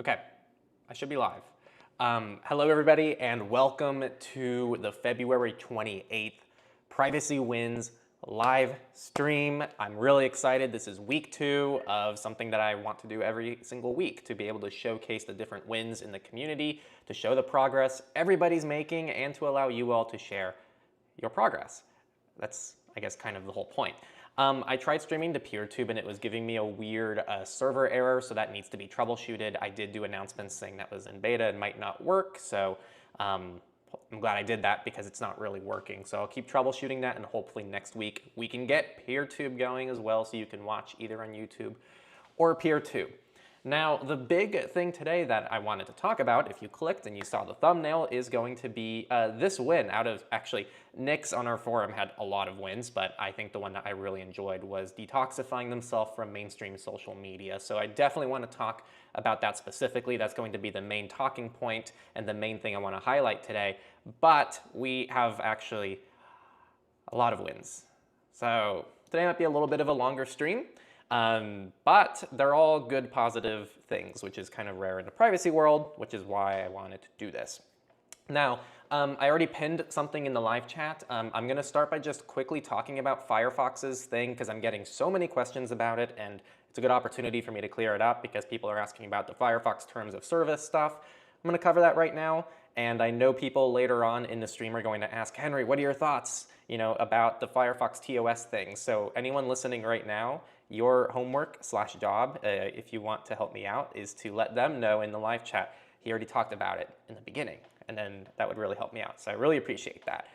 Okay, I should be live. Hello everybody and welcome to the February 28th Privacy Wins live stream. I'm really excited. This is week 2 of something that I want to do every single week, to be able to showcase the different wins in the community, to show the progress everybody's making, and to allow you all to share your progress. That's, I guess, kind of the whole point. I tried streaming to PeerTube and it was giving me a weird server error, so that needs to be troubleshooted. I did do announcements saying that was in beta and might not work, so I'm glad I did that because it's not really working. So I'll keep troubleshooting that, and hopefully next week we can get PeerTube going as well, so you can watch either on YouTube or PeerTube. Now, the big thing today that I wanted to talk about, if you clicked and you saw the thumbnail, is going to be this win out of, actually, Nick's on our forum had a lot of wins, but I think the one that I really enjoyed was detoxifying themselves from mainstream social media. So I definitely want to talk about that specifically. That's going to be the main talking point and the main thing I want to highlight today. But we have actually a lot of wins. So today might be a little bit of a longer stream. But they're all good, positive things, which is kind of rare in the privacy world, which is why I wanted to do this. Now, I already pinned something in the live chat. I'm going to start by just quickly talking about Firefox's thing because I'm getting so many questions about it, and it's a good opportunity for me to clear it up because people are asking about the Firefox terms of service stuff. I'm going to cover that right now, and I know people later on in the stream are going to ask, Henry, what are your thoughts, about the Firefox TOS thing? So anyone listening right now, your homework/job, if you want to help me out, is to let them know in the live chat. He already talked about it in the beginning, and then that would really help me out. So I really appreciate that.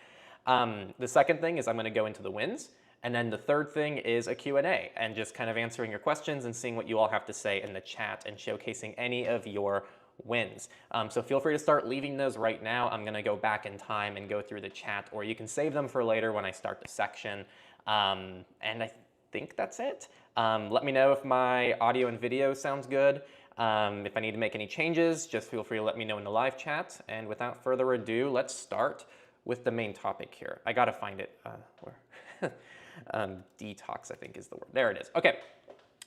The second thing is I'm going to go into the wins. And then the third thing is a Q&A and just kind of answering your questions and seeing what you all have to say in the chat and showcasing any of your wins. So feel free to start leaving those right now. I'm going to go back in time and go through the chat, or you can save them for later when I start the section. And I think that's it. Let me know if my audio and video sounds good. If I need to make any changes, just feel free to let me know in the live chat. And without further ado, let's start with the main topic here. I gotta find it. Detox, I think is the word. There it is. Okay.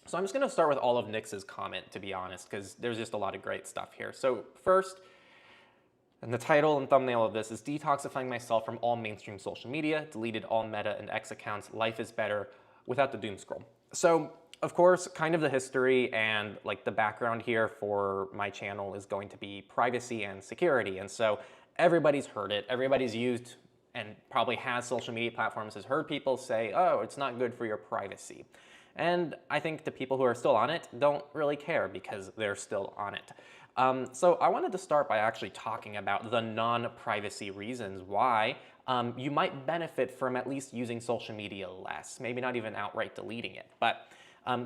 So I'm just going to start with all of Nix's comment, to be honest, because there's just a lot of great stuff here. So first, and the title and thumbnail of this is detoxifying myself from all mainstream social media, deleted all Meta and X accounts, life is better without the doom scroll. So of course, kind of the history and like the background here for my channel is going to be privacy and security. And so everybody's heard it, everybody's used and probably has social media platforms, has heard people say, oh, it's not good for your privacy. And I think the people who are still on it don't really care because they're still on it. So I wanted to start by actually talking about the non-privacy reasons why you might benefit from at least using social media less, maybe not even outright deleting it. But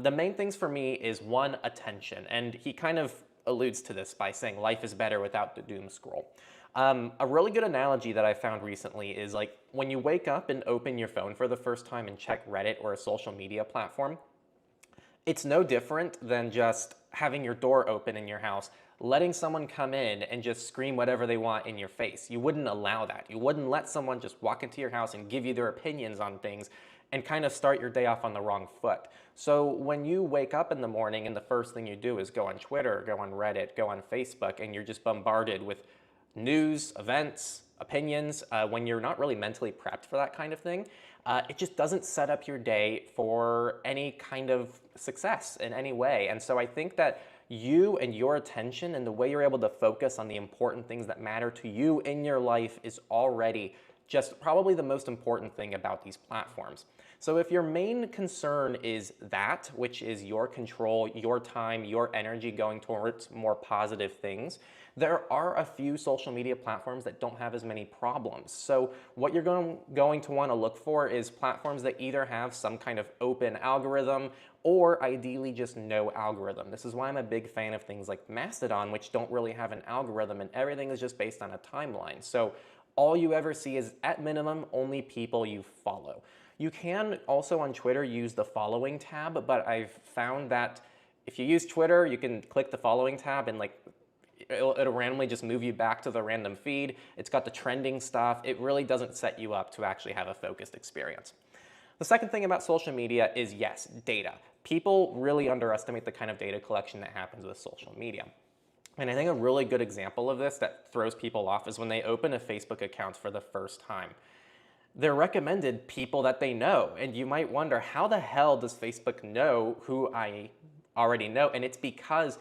the main things for me is, one, attention. And he kind of alludes to this by saying life is better without the doom scroll. A really good analogy that I found recently is like when you wake up and open your phone for the first time and check Reddit or a social media platform, it's no different than just having your door open in your house, letting someone come in and just scream whatever they want in your face. You wouldn't allow that. You wouldn't let someone just walk into your house and give you their opinions on things and kind of start your day off on the wrong foot. So when you wake up in the morning and the first thing you do is go on Twitter, go on Reddit, go on Facebook, and you're just bombarded with news, events, opinions, when you're not really mentally prepped for that kind of thing, it just doesn't set up your day for any kind of success in any way. And so I think that you and your attention and the way you're able to focus on the important things that matter to you in your life is already just probably the most important thing about these platforms. So if your main concern is that, which is your control, your time, your energy going towards more positive things, there are a few social media platforms that don't have as many problems. So what you're going to want to look for is platforms that either have some kind of open algorithm or ideally just no algorithm. This is why I'm a big fan of things like Mastodon, which don't really have an algorithm and everything is just based on a timeline. So all you ever see is, at minimum, only people you follow. You can also on Twitter use the following tab, but I've found that if you use Twitter, you can click the following tab and like it'll randomly just move you back to the random feed. It's got the trending stuff. It really doesn't set you up to actually have a focused experience. The second thing about social media is, yes, data. People really underestimate the kind of data collection that happens with social media. And I think a really good example of this that throws people off is when they open a Facebook account for the first time. They're recommended people that they know, and you might wonder, how the hell does Facebook know who I already know? And it's because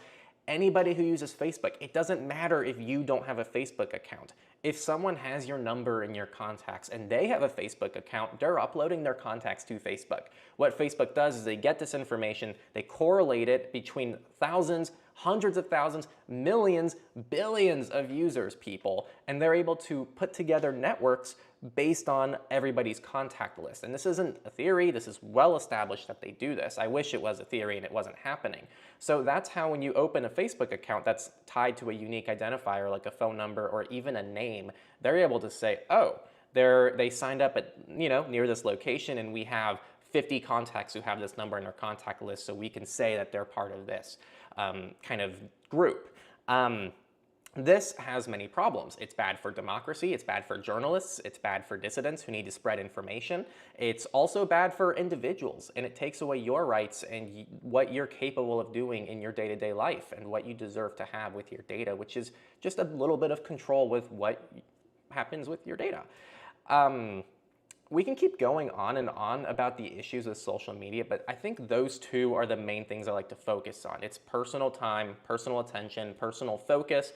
anybody who uses Facebook, it doesn't matter if you don't have a Facebook account. If someone has your number in your contacts and they have a Facebook account, they're uploading their contacts to Facebook. What Facebook does is they get this information, they correlate it between thousands, hundreds of thousands, millions, billions of users, people, and they're able to put together networks based on everybody's contact list. And this isn't a theory, this is well established that they do this. I wish it was a theory and it wasn't happening. So that's how when you open a Facebook account that's tied to a unique identifier like a phone number or even a name, they're able to say, oh, they signed up at, near this location and we have 50 contacts who have this number in their contact list, so we can say that they're part of this kind of group. This has many problems. It's bad for democracy, it's bad for journalists, it's bad for dissidents who need to spread information. It's also bad for individuals, and it takes away your rights and what you're capable of doing in your day-to-day life and what you deserve to have with your data, which is just a little bit of control with what happens with your data. We can keep going on and on about the issues with social media, but I think those two are the main things I like to focus on. It's personal time, personal attention, personal focus,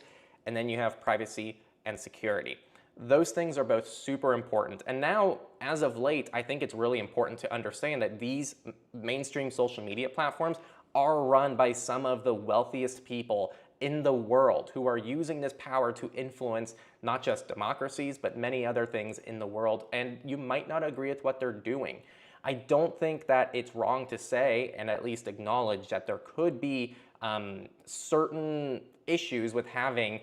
and then you have privacy and security. Those things are both super important. And now, as of late, I think it's really important to understand that these mainstream social media platforms are run by some of the wealthiest people in the world who are using this power to influence not just democracies, but many other things in the world. And you might not agree with what they're doing. I don't think that it's wrong to say and at least acknowledge that there could be certain issues with having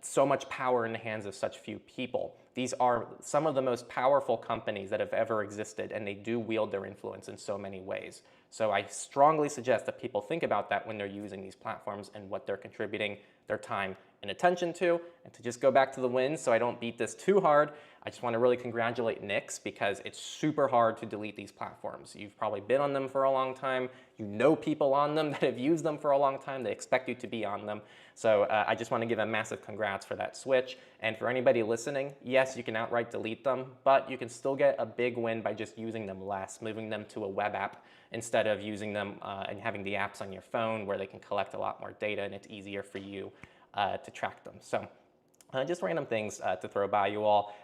so much power in the hands of such few people. These are some of the most powerful companies that have ever existed, and they do wield their influence in so many ways. So I strongly suggest that people think about that when they're using these platforms and what they're contributing their time and attention to. And to just go back to the wins so I don't beat this too hard, I just want to really congratulate Nix because it's super hard to delete these platforms. You've probably been on them for a long time. You know people on them that have used them for a long time. They expect you to be on them. So I just want to give a massive congrats for that switch. And for anybody listening, yes, you can outright delete them, but you can still get a big win by just using them less, moving them to a web app instead of using them and having the apps on your phone where they can collect a lot more data and it's easier for you to track them. So just random things to throw by you all.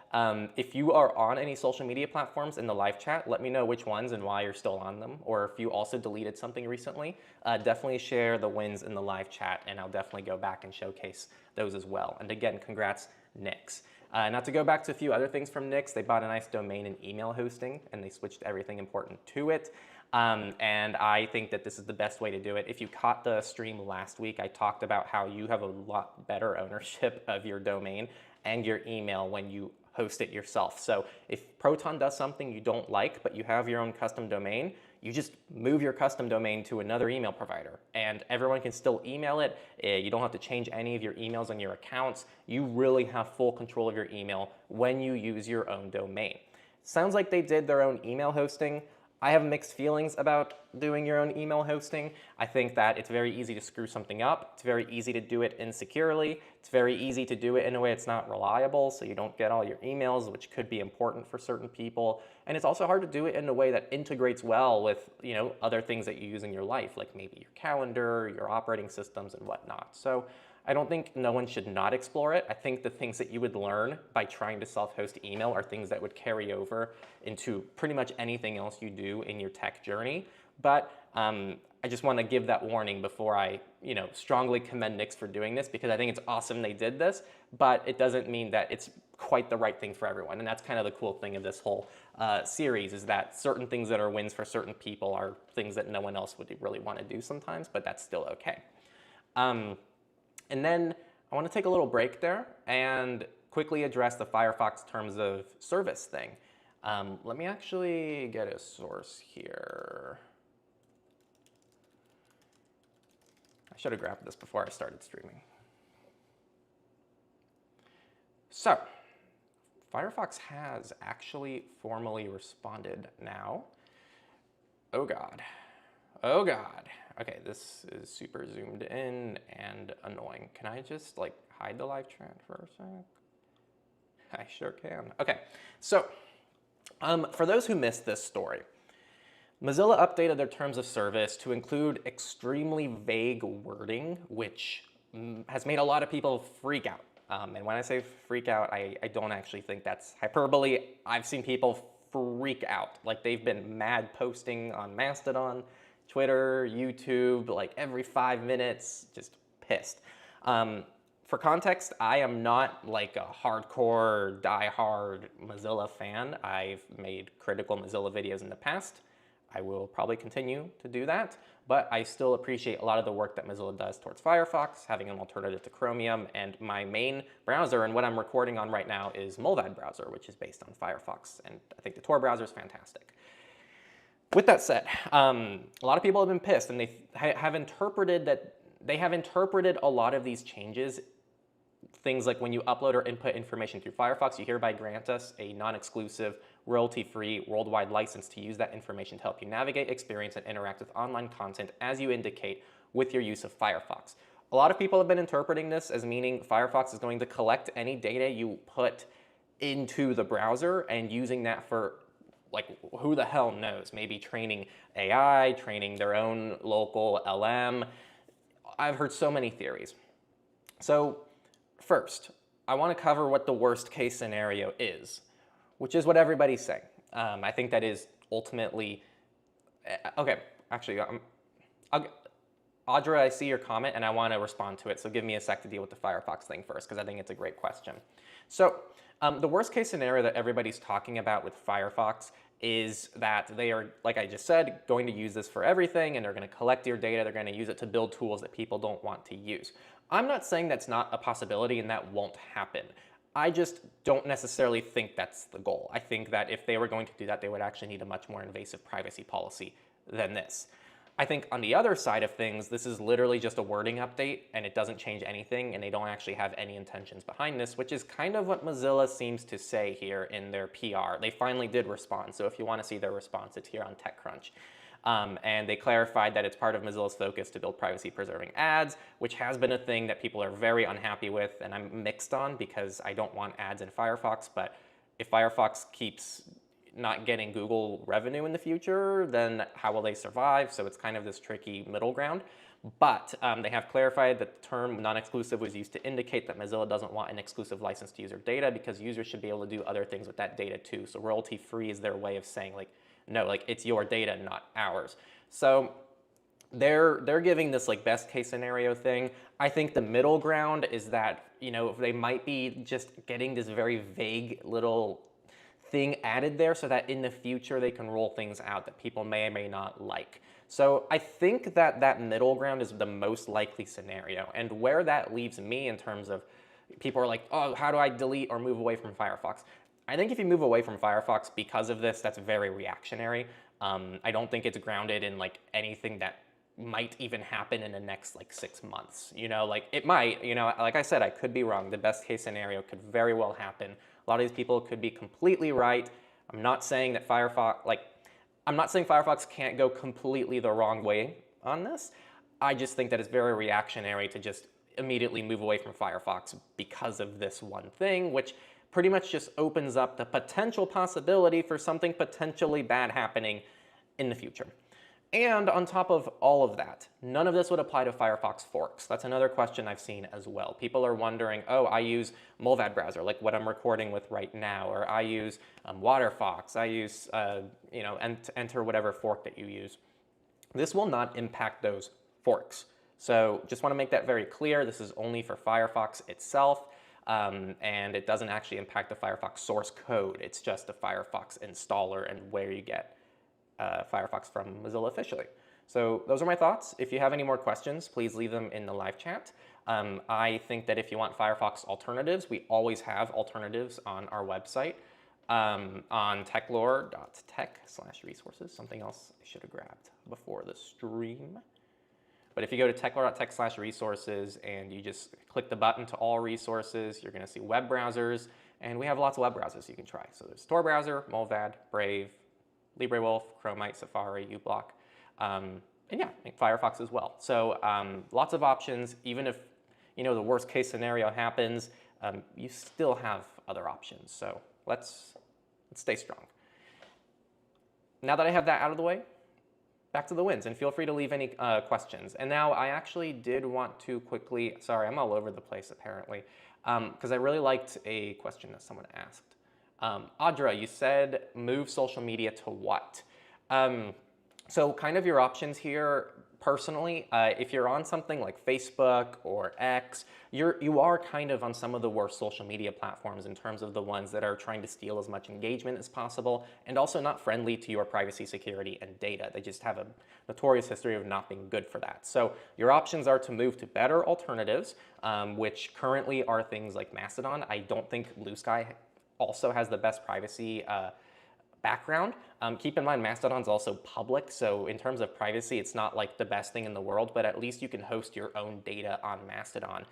If you are on any social media platforms in the live chat, let me know which ones and why you're still on them. Or if you also deleted something recently, definitely share the wins in the live chat and I'll definitely go back and showcase those as well. And again, congrats, Nix. Now to go back to a few other things from Nix, they bought a nice domain and email hosting and they switched everything important to it. And I think that this is the best way to do it. If you caught the stream last week, I talked about how you have a lot better ownership of your domain and your email when you host it yourself. So if Proton does something you don't like, but you have your own custom domain, you just move your custom domain to another email provider and everyone can still email it. You don't have to change any of your emails on your accounts. You really have full control of your email when you use your own domain. Sounds like they did their own email hosting. I have mixed feelings about doing your own email hosting. I think that it's very easy to screw something up. It's very easy to do it insecurely. It's very easy to do it in a way it's not reliable, so you don't get all your emails, which could be important for certain people. And it's also hard to do it in a way that integrates well with, other things that you use in your life, like maybe your calendar, your operating systems, and whatnot. So I don't think no one should not explore it. I think the things that you would learn by trying to self-host email are things that would carry over into pretty much anything else you do in your tech journey. But I just want to give that warning before I, strongly commend Nix for doing this because I think it's awesome they did this, but it doesn't mean that it's quite the right thing for everyone. And that's kind of the cool thing of this whole series is that certain things that are wins for certain people are things that no one else would really want to do sometimes, but that's still okay. And then I want to take a little break there and quickly address the Firefox terms of service thing. Let me actually get a source here. I should have grabbed this before I started streaming. So, Firefox has actually formally responded now. Oh God. Oh God. Okay, this is super zoomed in and annoying. Can I just like hide the live chat for a sec? I sure can. Okay, so for those who missed this story, Mozilla updated their terms of service to include extremely vague wording, which has made a lot of people freak out. And when I say freak out, I don't actually think that's hyperbole. I've seen people freak out. Like they've been mad posting on Mastodon, Twitter, YouTube, like every 5 minutes, just pissed. For context, I am not like a hardcore, die-hard Mozilla fan. I've made critical Mozilla videos in the past. I will probably continue to do that, but I still appreciate a lot of the work that Mozilla does towards Firefox, having an alternative to Chromium, and my main browser, and what I'm recording on right now, is Mullvad Browser, which is based on Firefox, and I think the Tor browser is fantastic. With that said, a lot of people have been pissed, and they have interpreted a lot of these changes. Things like when you upload or input information through Firefox, you hereby grant us a non-exclusive, royalty-free, worldwide license to use that information to help you navigate, experience, and interact with online content as you indicate with your use of Firefox. A lot of people have been interpreting this as meaning Firefox is going to collect any data you put into the browser and using that for, like, who the hell knows, maybe training AI, training their own local LM. I've heard so many theories. So, first, I want to cover what the worst case scenario is, which is what everybody's saying. I think that is ultimately, okay, actually, Audra, I see your comment and I want to respond to it, so give me a sec to deal with the Firefox thing first, because I think it's a great question. So the worst case scenario that everybody's talking about with Firefox is that they are, like I just said, going to use this for everything, and they're going to collect your data, they're going to use it to build tools that people don't want to use. I'm not saying that's not a possibility and that won't happen. I just don't necessarily think that's the goal. I think that if they were going to do that, they would actually need a much more invasive privacy policy than this. I think on the other side of things, this is literally just a wording update and it doesn't change anything and they don't actually have any intentions behind this, which is kind of what Mozilla seems to say here in their PR. They finally did respond, so if you want to see their response, it's here on TechCrunch. And they clarified that it's part of Mozilla's focus to build privacy-preserving ads, which has been a thing that people are very unhappy with, and I'm mixed on because I don't want ads in Firefox, but if Firefox keeps not getting Google revenue in the future, then how will they survive? So it's kind of this tricky middle ground. But they have clarified that the term non-exclusive was used to indicate that Mozilla doesn't want an exclusive license to user data because users should be able to do other things with that data too. So royalty-free is their way of saying, like, no, like it's your data, not ours. So they're giving this like best case scenario thing. I think the middle ground is that, you know, they might be just getting this very vague little thing added there so that in the future they can roll things out that people may or may not like. So I think that that middle ground is the most likely scenario. And where that leaves me in terms of people are like, oh, how do I delete or move away from Firefox? I think if you move away from Firefox because of this, that's very reactionary. I don't think it's grounded in like anything that might even happen in the next like 6 months. You know, like it might, you know, like I said, I could be wrong. The best case scenario could very well happen. A lot of these people could be completely right. I'm not saying that Firefox can't go completely the wrong way on this. I just think that it's very reactionary to just immediately move away from Firefox because of this one thing, which pretty much just opens up the potential possibility for something potentially bad happening in the future. And on top of all of that, none of this would apply to Firefox forks. That's another question I've seen as well. People are wondering, oh, I use Mullvad Browser, like what I'm recording with right now, or I use Waterfox, I use, you know, enter whatever fork that you use. This will not impact those forks. So just want to make that very clear. This is only for Firefox itself. And it doesn't actually impact the Firefox source code. It's just the Firefox installer and where you get Firefox from Mozilla officially. So those are my thoughts. If you have any more questions, please leave them in the live chat. I think that if you want Firefox alternatives, we always have alternatives on our website on techlore.tech/resources. Something else I should have grabbed before the stream. But if you go to techlore.tech/resources and you just click the button to all resources, you're going to see web browsers, and we have lots of web browsers you can try. So there's Tor browser, Mullvad, Brave, LibreWolf, Chromite, Safari, uBlock. and yeah, Firefox as well. So lots of options. Even if the worst case scenario happens, you still have other options. So let's stay strong. Now that I have that out of the way, back to the wins, and feel free to leave any questions. And now I actually did want to quickly, sorry, I'm all over the place apparently, because I really liked a question that someone asked. Audra, you said move social media to what? So kind of your options here, personally, if you're on something like Facebook or X, you are kind of on some of the worst social media platforms in terms of the ones that are trying to steal as much engagement as possible and also not friendly to your privacy, security, and data. They just have a notorious history of not being good for that. So your options are to move to better alternatives, which currently are things like Mastodon. I don't think Blue Sky also has the best privacy background. Keep in mind, Mastodon's also public, so in terms of privacy, it's not like the best thing in the world, but at least you can host your own data on Mastodon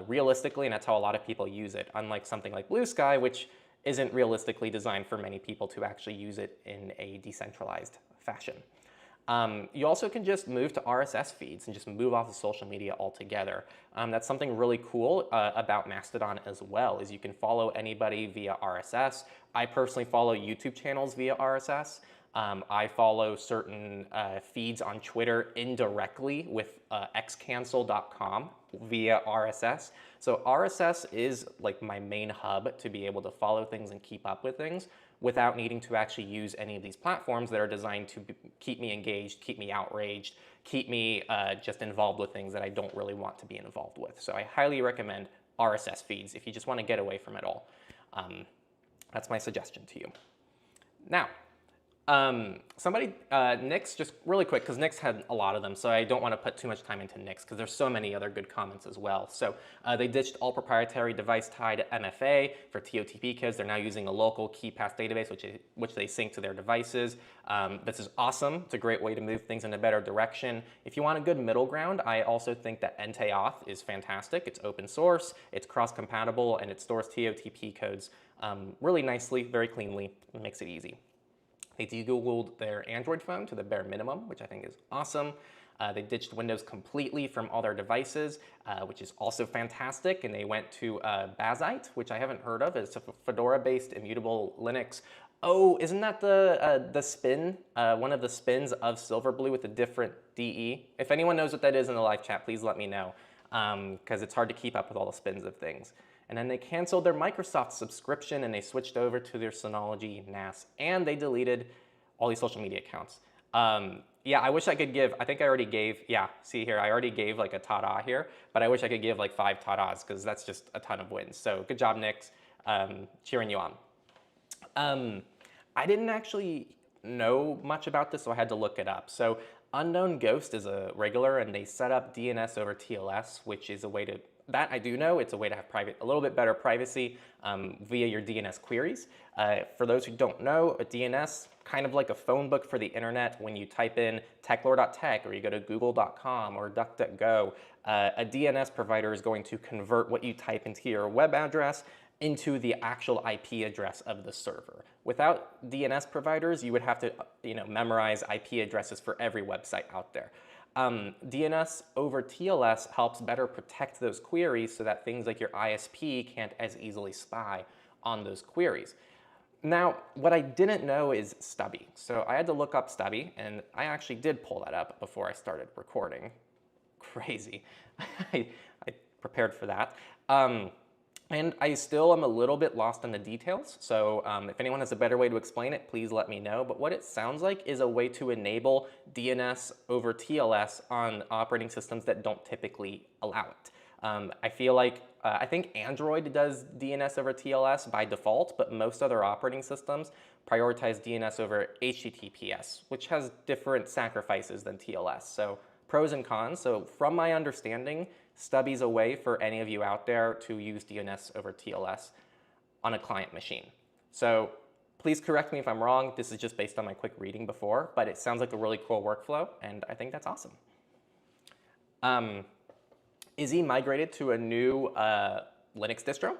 realistically, and that's how a lot of people use it, unlike something like Blue Sky, which isn't realistically designed for many people to actually use it in a decentralized fashion. You also can just move to RSS feeds and just move off of social media altogether. That's something really cool about Mastodon as well, is you can follow anybody via RSS. I personally follow YouTube channels via RSS. I follow certain feeds on Twitter indirectly with xcancel.com via RSS. So RSS is like my main hub to be able to follow things and keep up with things without needing to actually use any of these platforms that are designed to keep me engaged, keep me outraged, keep me just involved with things that I don't really want to be involved with. So I highly recommend RSS feeds if you just want to get away from it all. That's my suggestion to you. Now, Nix, just really quick, because Nix had a lot of them, so I don't want to put too much time into Nix, because there's so many other good comments as well. So they ditched all proprietary device-tied MFA for TOTP kids. They're now using a local key path database, which they sync to their devices. This is awesome. It's a great way to move things in a better direction. If you want a good middle ground, I also think that Ente Auth is fantastic. It's open source, it's cross-compatible, and it stores TOTP codes really nicely, very cleanly. It makes it easy. They de-Googled their Android phone to the bare minimum, which I think is awesome. They ditched Windows completely from all their devices, which is also fantastic. And they went to BRIGHTSIDE, which I haven't heard of. It's a Fedora-based immutable Linux. Oh, isn't that the spin, one of the spins of Silverblue with a different DE? If anyone knows what that is in the live chat, please let me know, because it's hard to keep up with all the spins of things. And then they canceled their Microsoft subscription and they switched over to their Synology NAS, and they deleted all these social media accounts. Yeah, I wish I could give, I think I already gave, yeah, see here, I already gave like a ta-da here, but I wish I could give like 5 ta-das because that's just a ton of wins. So good job, Nix, cheering you on. I didn't actually know much about this, so I had to look it up. So Unknown Ghost is a regular, and they set up DNS over TLS, which is a way to, that I do know, it's a way to have a little bit better privacy via your DNS queries. For those who don't know, a DNS, kind of like a phone book for the internet. When you type in techlore.tech or you go to google.com or DuckDuckGo, a DNS provider is going to convert what you type into your web address into the actual IP address of the server. Without DNS providers, you would have to memorize IP addresses for every website out there. DNS over TLS helps better protect those queries so that things like your ISP can't as easily spy on those queries. Now, what I didn't know is Stubby. So I had to look up Stubby, and I actually did pull that up before I started recording. Crazy. I prepared for that. And I still am a little bit lost in the details, so if anyone has a better way to explain it, please let me know. But what it sounds like is a way to enable DNS over TLS on operating systems that don't typically allow it. I feel like, I think Android does DNS over TLS by default, but most other operating systems prioritize DNS over HTTPS, which has different sacrifices than TLS. So pros and cons. So from my understanding, Stubby's a way for any of you out there to use DNS over TLS on a client machine. So please correct me if I'm wrong. This is just based on my quick reading before, but it sounds like a really cool workflow, and I think that's awesome. Izzy migrated to a new Linux distro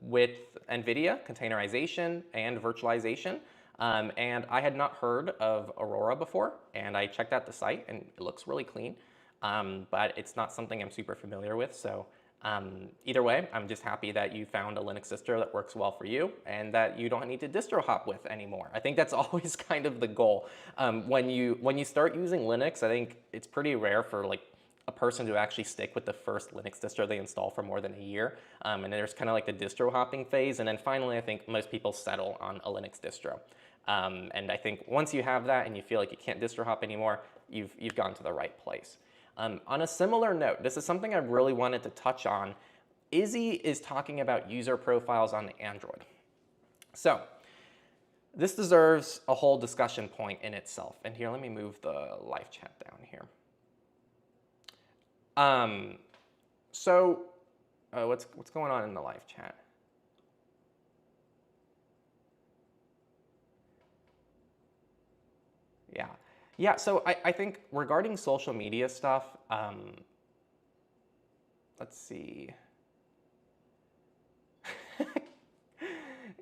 with NVIDIA containerization and virtualization. And I had not heard of Aurora before, and I checked out the site, and it looks really clean, but it's not something I'm super familiar with. So either way, I'm just happy that you found a Linux distro that works well for you and that you don't need to distro hop with anymore. I think that's always kind of the goal. When you start using Linux, I think it's pretty rare for like a person to actually stick with the first Linux distro they install for more than a year. And then there's kind of like the distro hopping phase. And then finally, I think most people settle on a Linux distro. And I think once you have that and you feel like you can't distro hop anymore, you've gone to the right place. On a similar note, this is something I really wanted to touch on. Izzy is talking about user profiles on Android. So this deserves a whole discussion point in itself. And here, let me move the live chat down here. What's going on in the live chat? Yeah, so I think regarding social media stuff, let's see.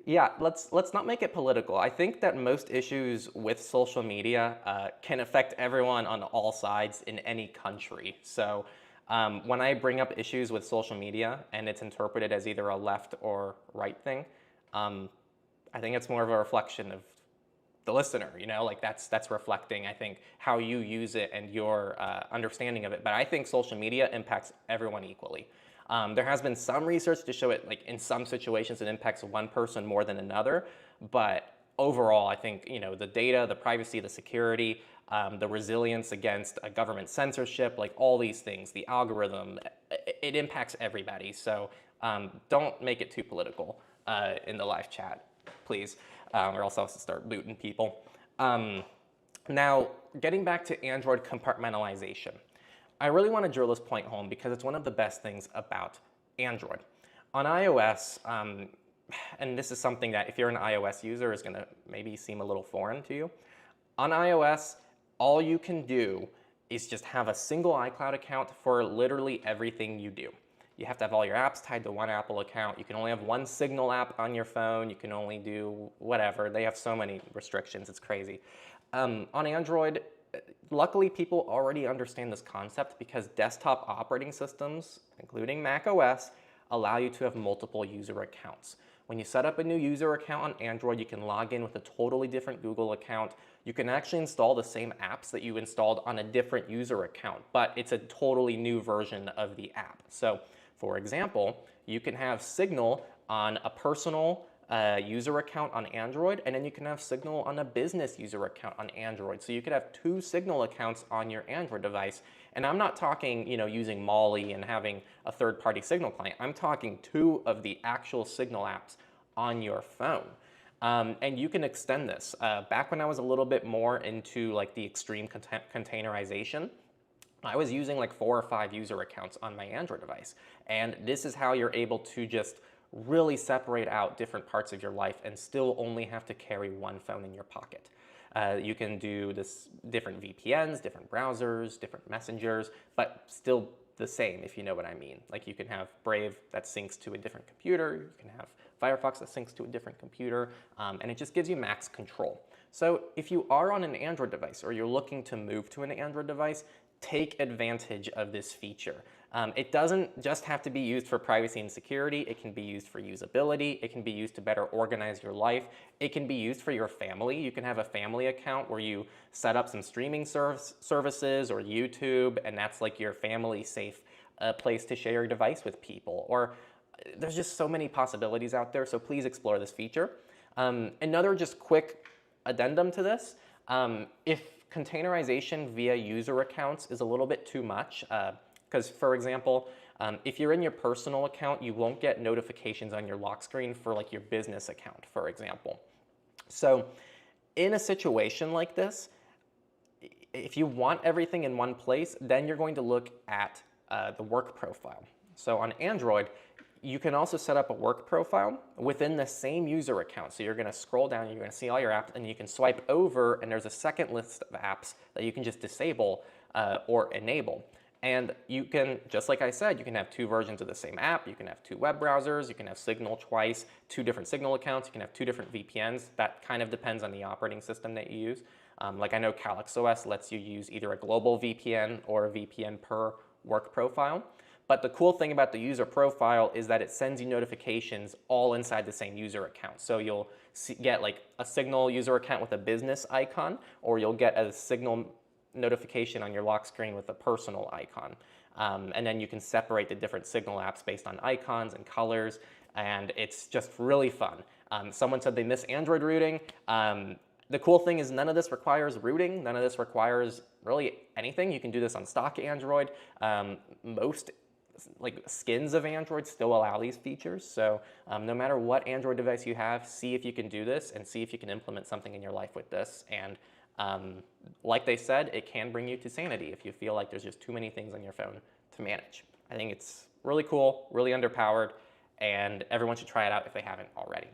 Yeah, let's not make it political. I think that most issues with social media can affect everyone on all sides in any country. So when I bring up issues with social media and it's interpreted as either a left or right thing, I think it's more of a reflection of the listener, you know, like that's reflecting, I think, how you use it and your understanding of it. But I think social media impacts everyone equally. There has been some research to show it, like in some situations, it impacts one person more than another. But overall, I think, you know, the data, the privacy, the security, the resilience against government censorship, like all these things, the algorithm, it impacts everybody. So don't make it too political in the live chat, please. Or else I'll start booting people. Now, getting back to Android compartmentalization. I really want to drill this point home because it's one of the best things about Android. On iOS, and this is something that if you're an iOS user is going to maybe seem a little foreign to you. On iOS, all you can do is just have a single iCloud account for literally everything you do. You have to have all your apps tied to one Apple account. You can only have one Signal app on your phone. You can only do whatever. They have so many restrictions. It's crazy. On Android, luckily people already understand this concept because desktop operating systems, including Mac OS, allow you to have multiple user accounts. When you set up a new user account on Android, you can log in with a totally different Google account. You can actually install the same apps that you installed on a different user account, but it's a totally new version of the app. So, for example, you can have Signal on a personal user account on Android, and then you can have Signal on a business user account on Android. So you could have two Signal accounts on your Android device. And I'm not talking, you know, using Molly and having a third-party Signal client. I'm talking two of the actual Signal apps on your phone. And you can extend this. Back when I was a little bit more into like the extreme containerization, I was using like 4 or 5 user accounts on my Android device. And this is how you're able to just really separate out different parts of your life and still only have to carry one phone in your pocket. You can do this different VPNs, different browsers, different messengers, but still the same, if you know what I mean. Like you can have Brave that syncs to a different computer, you can have Firefox that syncs to a different computer, and it just gives you max control. So if you are on an Android device or you're looking to move to an Android device, take advantage of this feature. It doesn't just have to be used for privacy and security. It can be used for usability. It can be used to better organize your life. It can be used for your family. You can have a family account where you set up some streaming services or YouTube, and that's like your family safe place to share your device with people. Or there's just so many possibilities out there, so please explore this feature. Another just quick addendum to this, if containerization via user accounts is a little bit too much, because for example, if you're in your personal account, you won't get notifications on your lock screen for like your business account, for example. So in a situation like this, if you want everything in one place, then you're going to look at the work profile. So on Android, you can also set up a work profile within the same user account. So you're going to scroll down, you're going to see all your apps, and you can swipe over, and there's a second list of apps that you can just disable or enable. And you can, just like I said, you can have 2 versions of the same app. You can have 2 web browsers. You can have Signal twice, 2 different Signal accounts. You can have 2 different VPNs. That kind of depends on the operating system that you use. Like I know Calyx OS lets you use either a global VPN or a VPN per work profile. But the cool thing about the user profile is that it sends you notifications all inside the same user account. So you'll get like a Signal user account with a business icon, or you'll get a Signal notification on your lock screen with a personal icon. And then you can separate the different Signal apps based on icons and colors, and it's just really fun. Someone said they miss Android rooting. The cool thing is none of this requires rooting. None of this requires really anything. You can do this on stock Android. Most like skins of Android still allow these features. So no matter what Android device you have, see if you can do this and see if you can implement something in your life with this. And like they said, it can bring you to sanity if you feel like there's just too many things on your phone to manage. I think it's really cool, really underpowered, and everyone should try it out if they haven't already.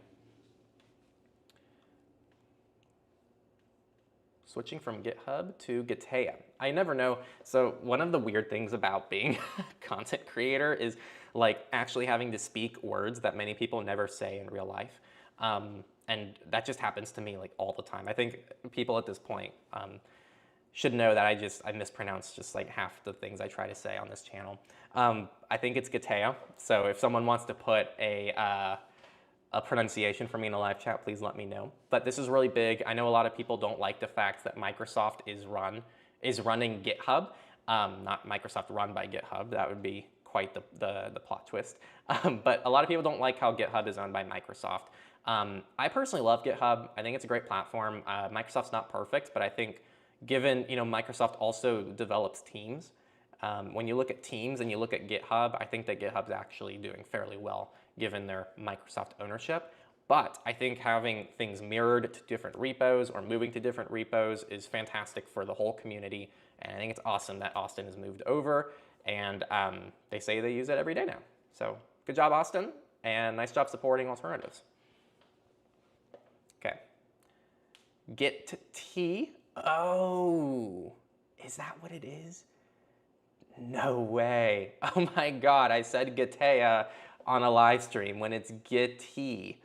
Switching from GitHub to Gtea. I never know. So one of the weird things about being a content creator is like actually having to speak words that many people never say in real life. And that just happens to me like all the time. I think people at this point should know that I mispronounce just like half the things I try to say on this channel. I think it's Gtea. So if someone wants to put a pronunciation for me in a live chat, please let me know. But this is really big. I know a lot of people don't like the fact that Microsoft is running GitHub, not Microsoft run by GitHub. That would be quite the plot twist. But a lot of people don't like how GitHub is owned by Microsoft. I personally love GitHub. I think it's a great platform. Microsoft's not perfect, but I think given Microsoft also develops Teams. When you look at Teams and you look at GitHub, I think that GitHub's actually doing fairly well given their Microsoft ownership. But I think having things mirrored to different repos or moving to different repos is fantastic for the whole community. And I think it's awesome that Austin has moved over, and they say they use it every day now. So good job, Austin, and nice job supporting alternatives. Okay. Gtea. Oh, is that what it is? No way. Oh my God, I said Gtea on a live stream when it's Gtea.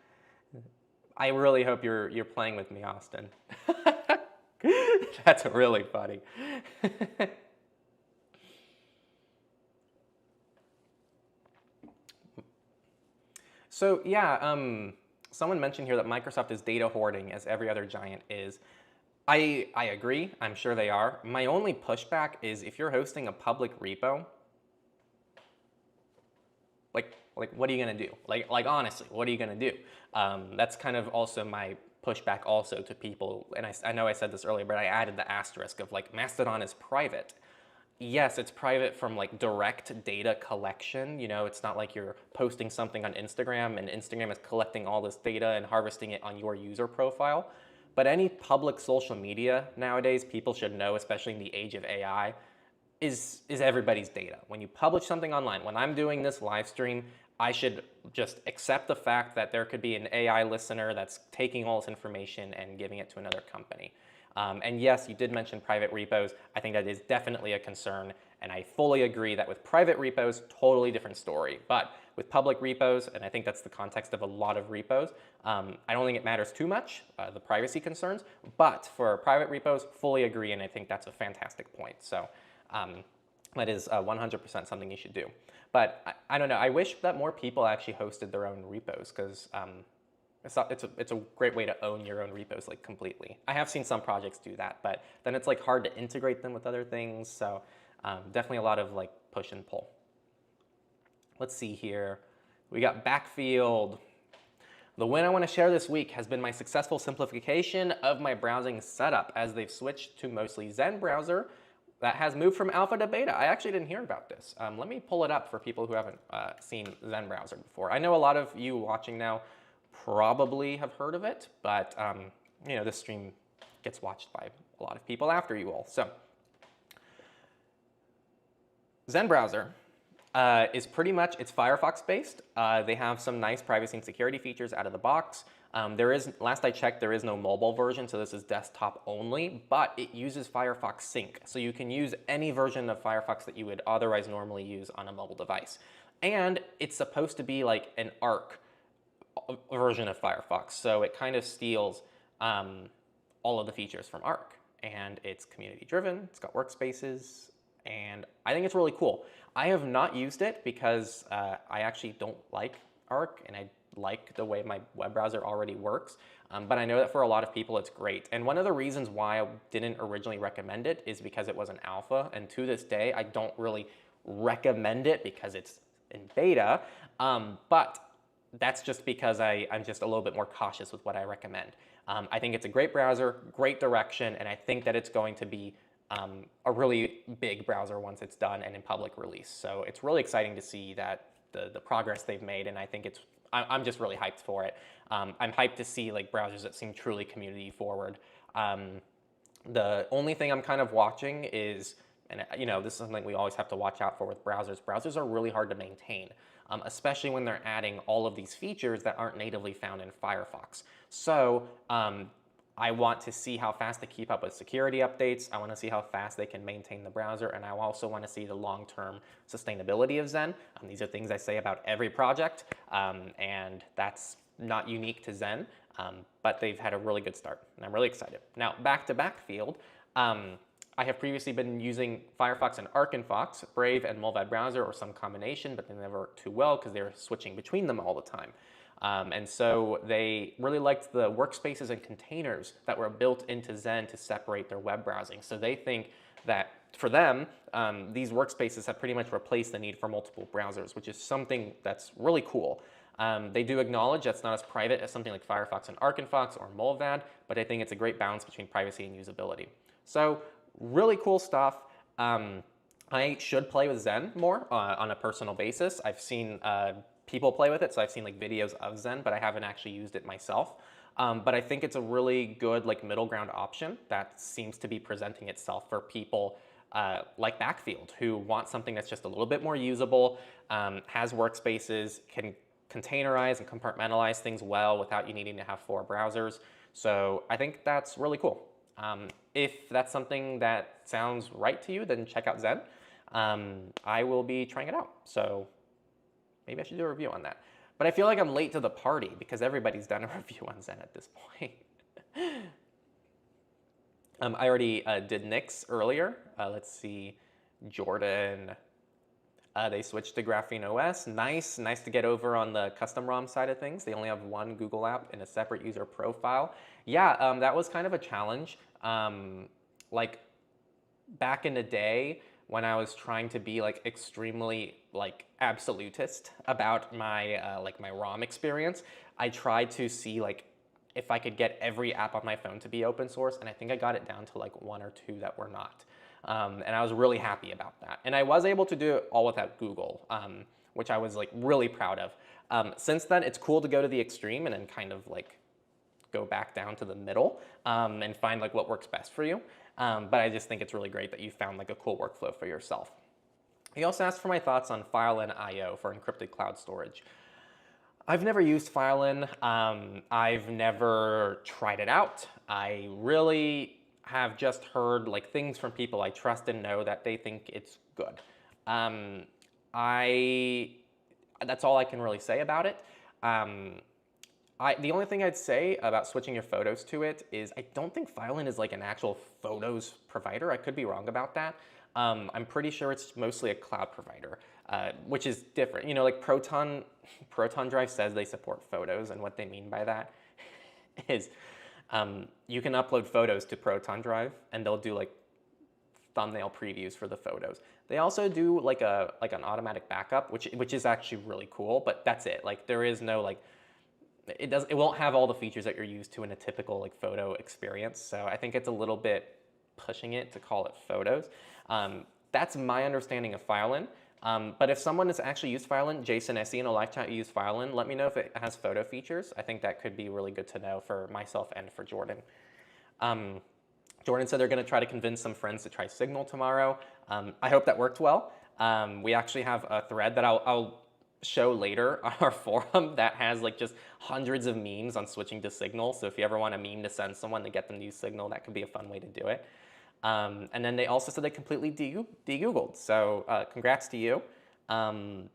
I really hope you're playing with me, Austin. That's really funny. So yeah, someone mentioned here that Microsoft is data hoarding as every other giant is. I agree, I'm sure they are. My only pushback is if you're hosting a public repo, like what are you gonna do? Like honestly, what are you gonna do? That's kind of also my pushback also to people, and I know I said this earlier, but I added the asterisk of like Mastodon is private. Yes, it's private from like direct data collection. It's not like you're posting something on Instagram and Instagram is collecting all this data and harvesting it on your user profile. But any public social media nowadays, people should know, especially in the age of AI, is everybody's data. When you publish something online, when I'm doing this live stream, I should just accept the fact that there could be an AI listener that's taking all this information and giving it to another company. And yes, you did mention private repos. I think that is definitely a concern, and I fully agree that with private repos, totally different story. But with public repos, and I think that's the context of a lot of repos, I don't think it matters too much, the privacy concerns, but for private repos, fully agree, and I think that's a fantastic point. So that is 100% something you should do. But I don't know, I wish that more people actually hosted their own repos, because it's a great way to own your own repos like completely. I have seen some projects do that, but then it's like hard to integrate them with other things. So definitely a lot of like push and pull. Let's see here. We got Backfield. The win I want to share this week has been my successful simplification of my browsing setup as they've switched to mostly Zen Browser that has moved from alpha to beta. I actually didn't hear about this. Let me pull it up for people who haven't seen Zen Browser before. I know a lot of you watching now probably have heard of it, but this stream gets watched by a lot of people after you all. So Zen Browser is pretty much, it's Firefox based. They have some nice privacy and security features out of the box. Last I checked, there is no mobile version, so this is desktop only, but it uses Firefox Sync. So you can use any version of Firefox that you would otherwise normally use on a mobile device. And it's supposed to be like an ARC version of Firefox. So it kind of steals all of the features from ARC. And it's community driven, it's got workspaces, and I think it's really cool. I have not used it because I actually don't like ARC, and I like the way my web browser already works. But I know that for a lot of people it's great. And one of the reasons why I didn't originally recommend it is because it was an alpha, and to this day I don't really recommend it because it's in beta. But that's just because I'm just a little bit more cautious with what I recommend. I think it's a great browser, great direction, and I think that it's going to be a really big browser once it's done and in public release. So it's really exciting to see that the progress they've made, and I think I'm just really hyped for it. I'm hyped to see like browsers that seem truly community forward. The only thing I'm kind of watching is, and you know, this is something we always have to watch out for with browsers. Browsers are really hard to maintain, especially when they're adding all of these features that aren't natively found in Firefox. So I want to see how fast they keep up with security updates. I want to see how fast they can maintain the browser, and I also want to see the long-term sustainability of Zen. These are things I say about every project, and that's not unique to Zen, but they've had a really good start, and I'm really excited. Now, back to Backfield. I have previously been using Firefox and ArcandFox, Brave and Mullvad Browser, or some combination, but they never worked too well because they were switching between them all the time. And so they really liked the workspaces and containers that were built into Zen to separate their web browsing. So they think that for them, these workspaces have pretty much replaced the need for multiple browsers, which is something that's really cool. They do acknowledge that's not as private as something like Firefox and ArcandFox or Mullvad, but I think it's a great balance between privacy and usability. So really cool stuff. I should play with Zen more on a personal basis. I've seen people play with it, so I've seen like videos of Zen, but I haven't actually used it myself. But I think it's a really good like middle ground option that seems to be presenting itself for people like Backfield, who want something that's just a little bit more usable, has workspaces, can containerize and compartmentalize things well without you needing to have 4 browsers. So I think that's really cool. If that's something that sounds right to you, then check out Zen. I will be trying it out, so maybe I should do a review on that. But I feel like I'm late to the party because everybody's done a review on Zen at this point. I already did Nix earlier. Let's see, Jordan. They switched to Graphene OS. Nice to get over on the custom ROM side of things. They only have one Google app in a separate user profile. Yeah, that was kind of a challenge. Like back in the day when I was trying to be like extremely like absolutist about my like my ROM experience, I tried to see like if I could get every app on my phone to be open source, and I think I got it down to like 1 or 2 that were not. And I was really happy about that. And I was able to do it all without Google, which I was like really proud of. Since then, it's cool to go to the extreme and then kind of like go back down to the middle and find like what works best for you. But I just think it's really great that you found like a cool workflow for yourself. He also asked for my thoughts on Filein.io for encrypted cloud storage. I've never used Filein. I've never tried it out. I really have just heard like things from people I trust and know that they think it's good. That's all I can really say about it. The only thing I'd say about switching your photos to it is I don't think Filein is like an actual photos provider. I could be wrong about that. I'm pretty sure it's mostly a cloud provider, which is different. You know, like Proton Drive says they support photos, and what they mean by that is you can upload photos to Proton Drive, and they'll do like thumbnail previews for the photos. They also do like an automatic backup, which is actually really cool. But that's it. Like there is no like it won't have all the features that you're used to in a typical like photo experience. So I think it's a little bit pushing it to call it photos. That's my understanding of Filein. But if someone has actually used Filein, Jason, I see in a live chat you use Filein, let me know if it has photo features. I think that could be really good to know for myself and for Jordan. Jordan said they're going to try to convince some friends to try Signal tomorrow. I hope that worked well. We actually have a thread that I'll show later on our forum that has like just hundreds of memes on switching to Signal. So if you ever want a meme to send someone to get them to use Signal, that could be a fun way to do it. And then they also said they completely de-Googled. So congrats to you.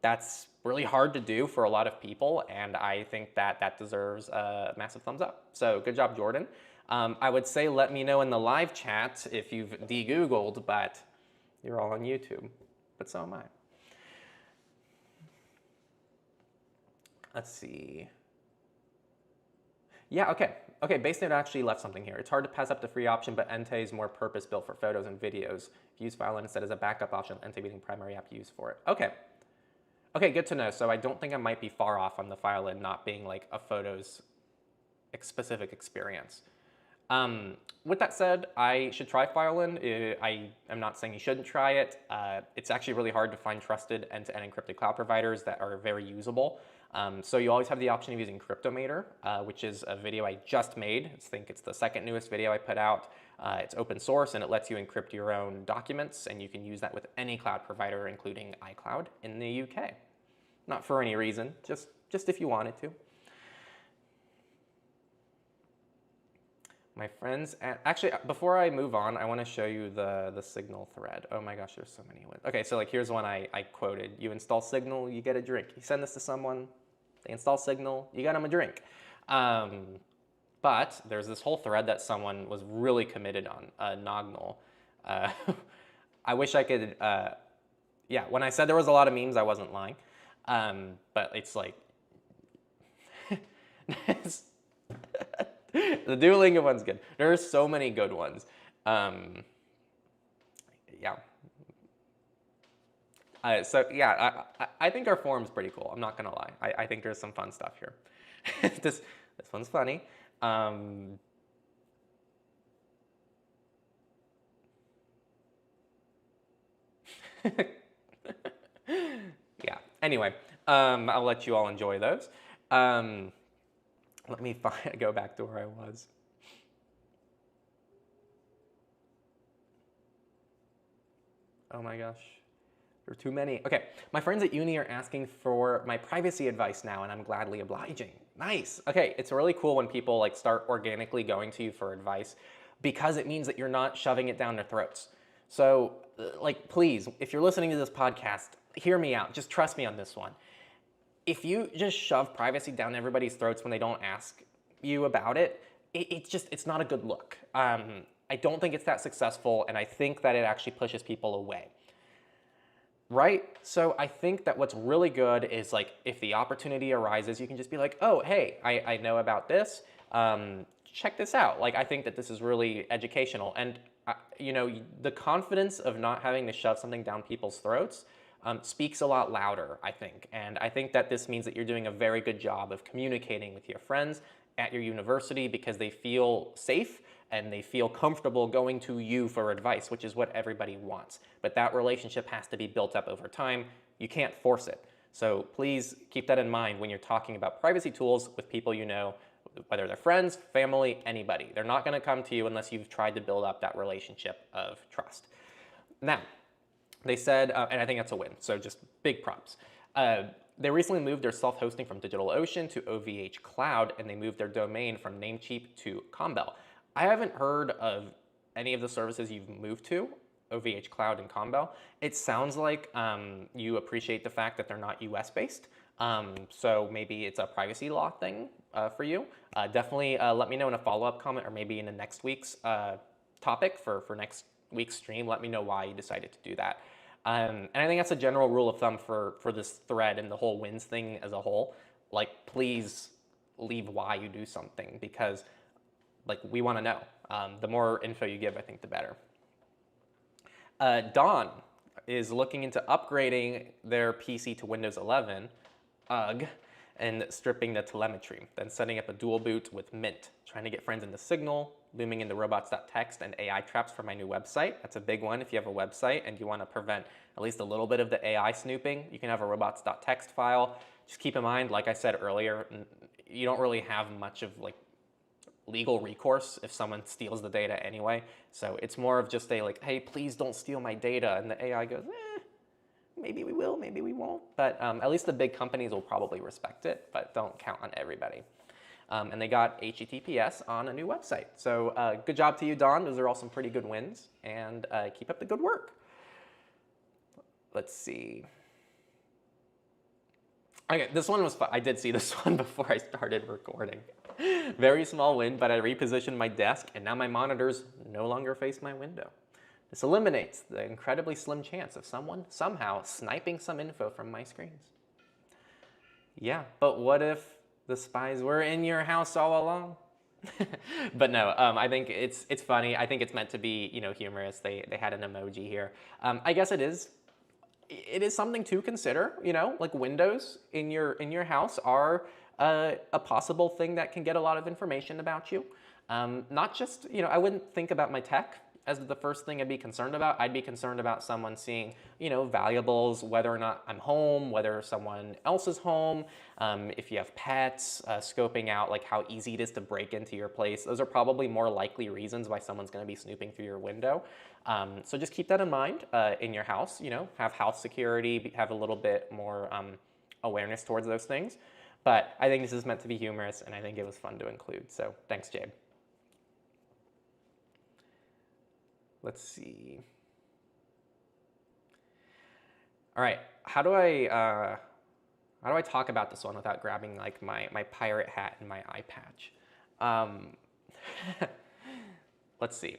That's really hard to do for a lot of people, and I think that that deserves a massive thumbs up. So good job, Jordan. I would say let me know in the live chat if you've de-Googled, but you're all on YouTube. But so am I. Let's see. Yeah, okay. Okay, BaseNet actually left something here. It's hard to pass up the free option, but Ente is more purpose-built for photos and videos. If you use Fileline instead as a backup option, Ente being primary app used for it. Okay. Okay, good to know. So I don't think I might be far off on the Fileline not being like a photos specific experience. With that said, I should try Fileline. I am not saying you shouldn't try it. It's actually really hard to find trusted end-to-end encrypted cloud providers that are very usable. So you always have the option of using Cryptomator, which is a video I just made. I think it's the second newest video I put out. It's open source and it lets you encrypt your own documents, and you can use that with any cloud provider, including iCloud in the UK. Not for any reason, just if you wanted to. My friends, actually, before I move on, I want to show you the Signal thread. Oh my gosh, there's so many ones. Okay, so like here's one I quoted. You install Signal, you get a drink. You send this to someone, they install Signal, you get them a drink. But there's this whole thread that someone was really committed on, Nognal. I wish I could, yeah, when I said there was a lot of memes, I wasn't lying. But it's like, the Duolingo one's good. There are so many good ones. Yeah. So yeah, I think our forum's pretty cool. I'm not gonna lie. I think there's some fun stuff here. this one's funny. Yeah. Anyway, I'll let you all enjoy those. Let me go back to where I was. Oh my gosh, there are too many. Okay, my friends at uni are asking for my privacy advice now, and I'm gladly obliging. Nice. Okay, it's really cool when people like start organically going to you for advice, because it means that you're not shoving it down their throats. So, like, please, if you're listening to this podcast, hear me out. Just trust me on this one. If you just shove privacy down everybody's throats when they don't ask you about it, it's not a good look. I don't think it's that successful, and I think that it actually pushes people away. Right? So I think that what's really good is like if the opportunity arises, you can just be like, oh, hey, I know about this. Check this out. Like, I think that this is really educational. And, you know, the confidence of not having to shove something down people's throats speaks a lot louder, I think. And I think that this means that you're doing a very good job of communicating with your friends at your university because they feel safe and they feel comfortable going to you for advice, which is what everybody wants. But that relationship has to be built up over time. You can't force it. So please keep that in mind when you're talking about privacy tools with people you know, whether they're friends, family, anybody. They're not going to come to you unless you've tried to build up that relationship of trust. Now, they said, and I think that's a win, so just big props. They recently moved their self-hosting from DigitalOcean to OVH Cloud, and they moved their domain from Namecheap to Combel. I haven't heard of any of the services you've moved to, OVH Cloud and Combel. It sounds like you appreciate the fact that they're not US-based, so maybe it's a privacy law thing for you. Definitely let me know in a follow-up comment or maybe in the next week's topic for next week's stream. Let me know why you decided to do that. And I think that's a general rule of thumb for this thread and the whole wins thing as a whole. Like, please leave why you do something because, like, we want to know. The more info you give, I think, the better. Dawn is looking into upgrading their PC to Windows 11, and stripping the telemetry, then setting up a dual boot with Mint, trying to get friends into Signal, looming into robots.txt and AI traps for my new website. That's a big one. If you have a website and you want to prevent at least a little bit of the AI snooping, you can have a robots.txt file. Just keep in mind, like I said earlier, you don't really have much of like legal recourse if someone steals the data anyway. So it's more of just a like, hey, please don't steal my data. And the AI goes, maybe we will, maybe we won't. But at least the big companies will probably respect it, but don't count on everybody. And they got HTTPS on a new website. So good job to you, Don. Those are all some pretty good wins. And keep up the good work. Let's see. Okay, this one was fun. I did see this one before I started recording. Very small win, but I repositioned my desk, and now my monitors no longer face my window. This eliminates the incredibly slim chance of someone somehow sniping some info from my screens. Yeah, but what if the spies were in your house all along? But no, I think it's funny. I think it's meant to be, you know, humorous. They had an emoji here. I guess it is something to consider, you know, like windows in your house are a possible thing that can get a lot of information about you. Not just, you know, I wouldn't think about my tech as the first thing I'd be concerned about. I'd be concerned about someone seeing, you know, valuables, whether or not I'm home, whether someone else is home, if you have pets, scoping out like how easy it is to break into your place. Those are probably more likely reasons why someone's going to be snooping through your window. So just keep that in mind in your house, you know, have house security, have a little bit more awareness towards those things. But I think this is meant to be humorous, and I think it was fun to include. So thanks, Jabe. Let's see. All right, how do I talk about this one without grabbing like my pirate hat and my eye patch? Let's see.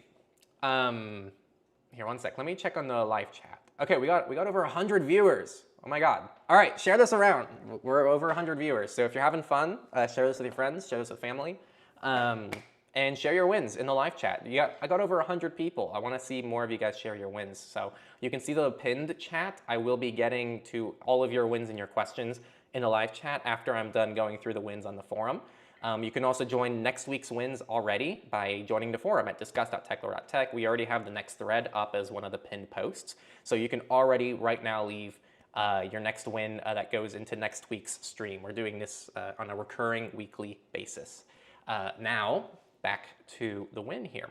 Here, one sec. Let me check on the live chat. Okay, we got over 100 viewers. Oh my God. All right, share this around. We're over 100 viewers. So if you're having fun, share this with your friends, share this with family, and share your wins in the live chat. I got over 100 people. I want to see more of you guys share your wins. So you can see the pinned chat. I will be getting to all of your wins and your questions in the live chat after I'm done going through the wins on the forum. You can also join next week's wins already by joining the forum at discuss.techlore.tech. We already have the next thread up as one of the pinned posts. So you can already right now leave your next win that goes into next week's stream. We're doing this on a recurring weekly basis. Now, back to the win here.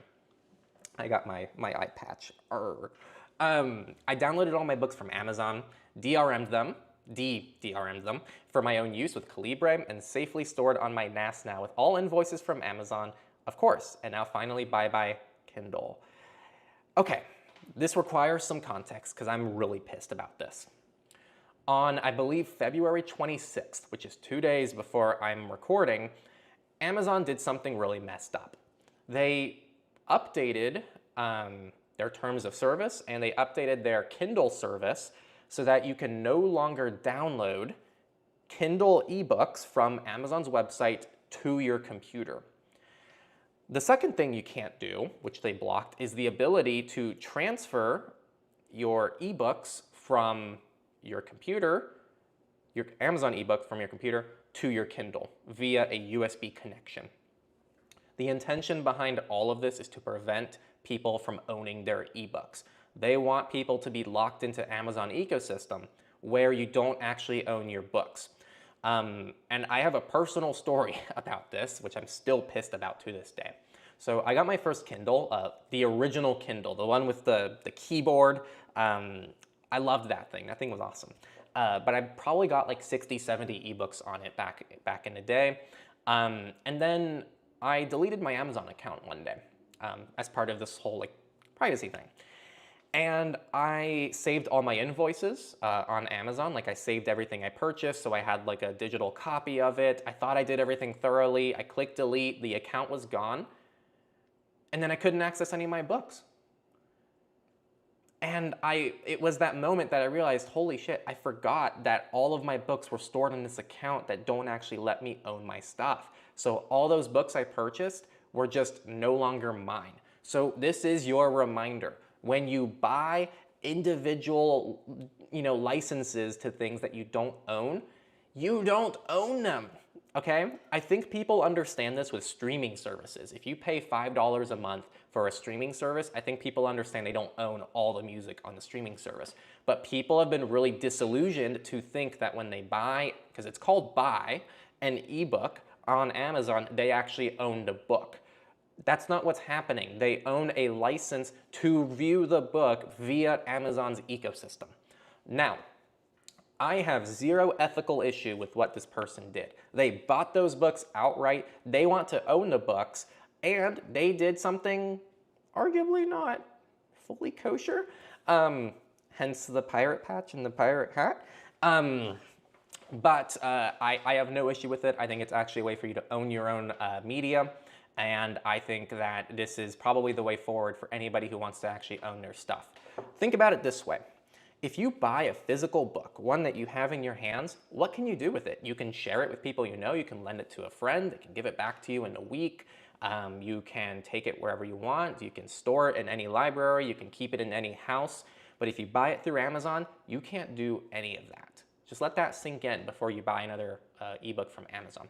I got my eye patch. I downloaded all my books from Amazon, DRM'd them for my own use with Calibre, and safely stored on my NAS now with all invoices from Amazon, of course, and now finally bye-bye Kindle. Okay, this requires some context because I'm really pissed about this. On, I believe, February 26th, which is 2 days before I'm recording, Amazon did something really messed up. They updated their terms of service, and they updated their Kindle service so that you can no longer download Kindle ebooks from Amazon's website to your computer. The second thing you can't do, which they blocked, is the ability to transfer your ebooks from your computer, your Amazon ebook from your computer to your Kindle via a USB connection. The intention behind all of this is to prevent people from owning their ebooks. They want people to be locked into Amazon ecosystem where you don't actually own your books. And I have a personal story about this, which I'm still pissed about to this day. So I got my first Kindle, the original Kindle, the one with the keyboard. I loved that thing. That thing was awesome. But I probably got like 60, 70 ebooks on it back in the day. And then I deleted my Amazon account one day as part of this whole like privacy thing. And I saved all my invoices on Amazon. Like I saved everything I purchased, so I had like a digital copy of it. I thought I did everything thoroughly. I clicked delete, the account was gone. And then I couldn't access any of my books. And it was that moment that I realized, holy shit, I forgot that all of my books were stored on this account that don't actually let me own my stuff. So all those books I purchased were just no longer mine. So this is your reminder. When you buy individual, licenses to things that you don't own them, okay? I think people understand this with streaming services. If you pay $5 a month for a streaming service, I think people understand they don't own all the music on the streaming service. But people have been really disillusioned to think that when they buy, because it's called buy, an ebook on Amazon, they actually own the book. That's not what's happening. They own a license to view the book via Amazon's ecosystem. Now, I have zero ethical issue with what this person did. They bought those books outright. They want to own the books, and they did something arguably not fully kosher. Hence the pirate patch and the pirate hat. But I have no issue with it. I think it's actually a way for you to own your own media. And I think that this is probably the way forward for anybody who wants to actually own their stuff. Think about it this way. If you buy a physical book, one that you have in your hands, what can you do with it? You can share it with people you know. You can lend it to a friend. They can give it back to you in a week. You can take it wherever you want. You can store it in any library. You can keep it in any house. But if you buy it through Amazon, you can't do any of that. Just let that sink in before you buy another ebook from Amazon.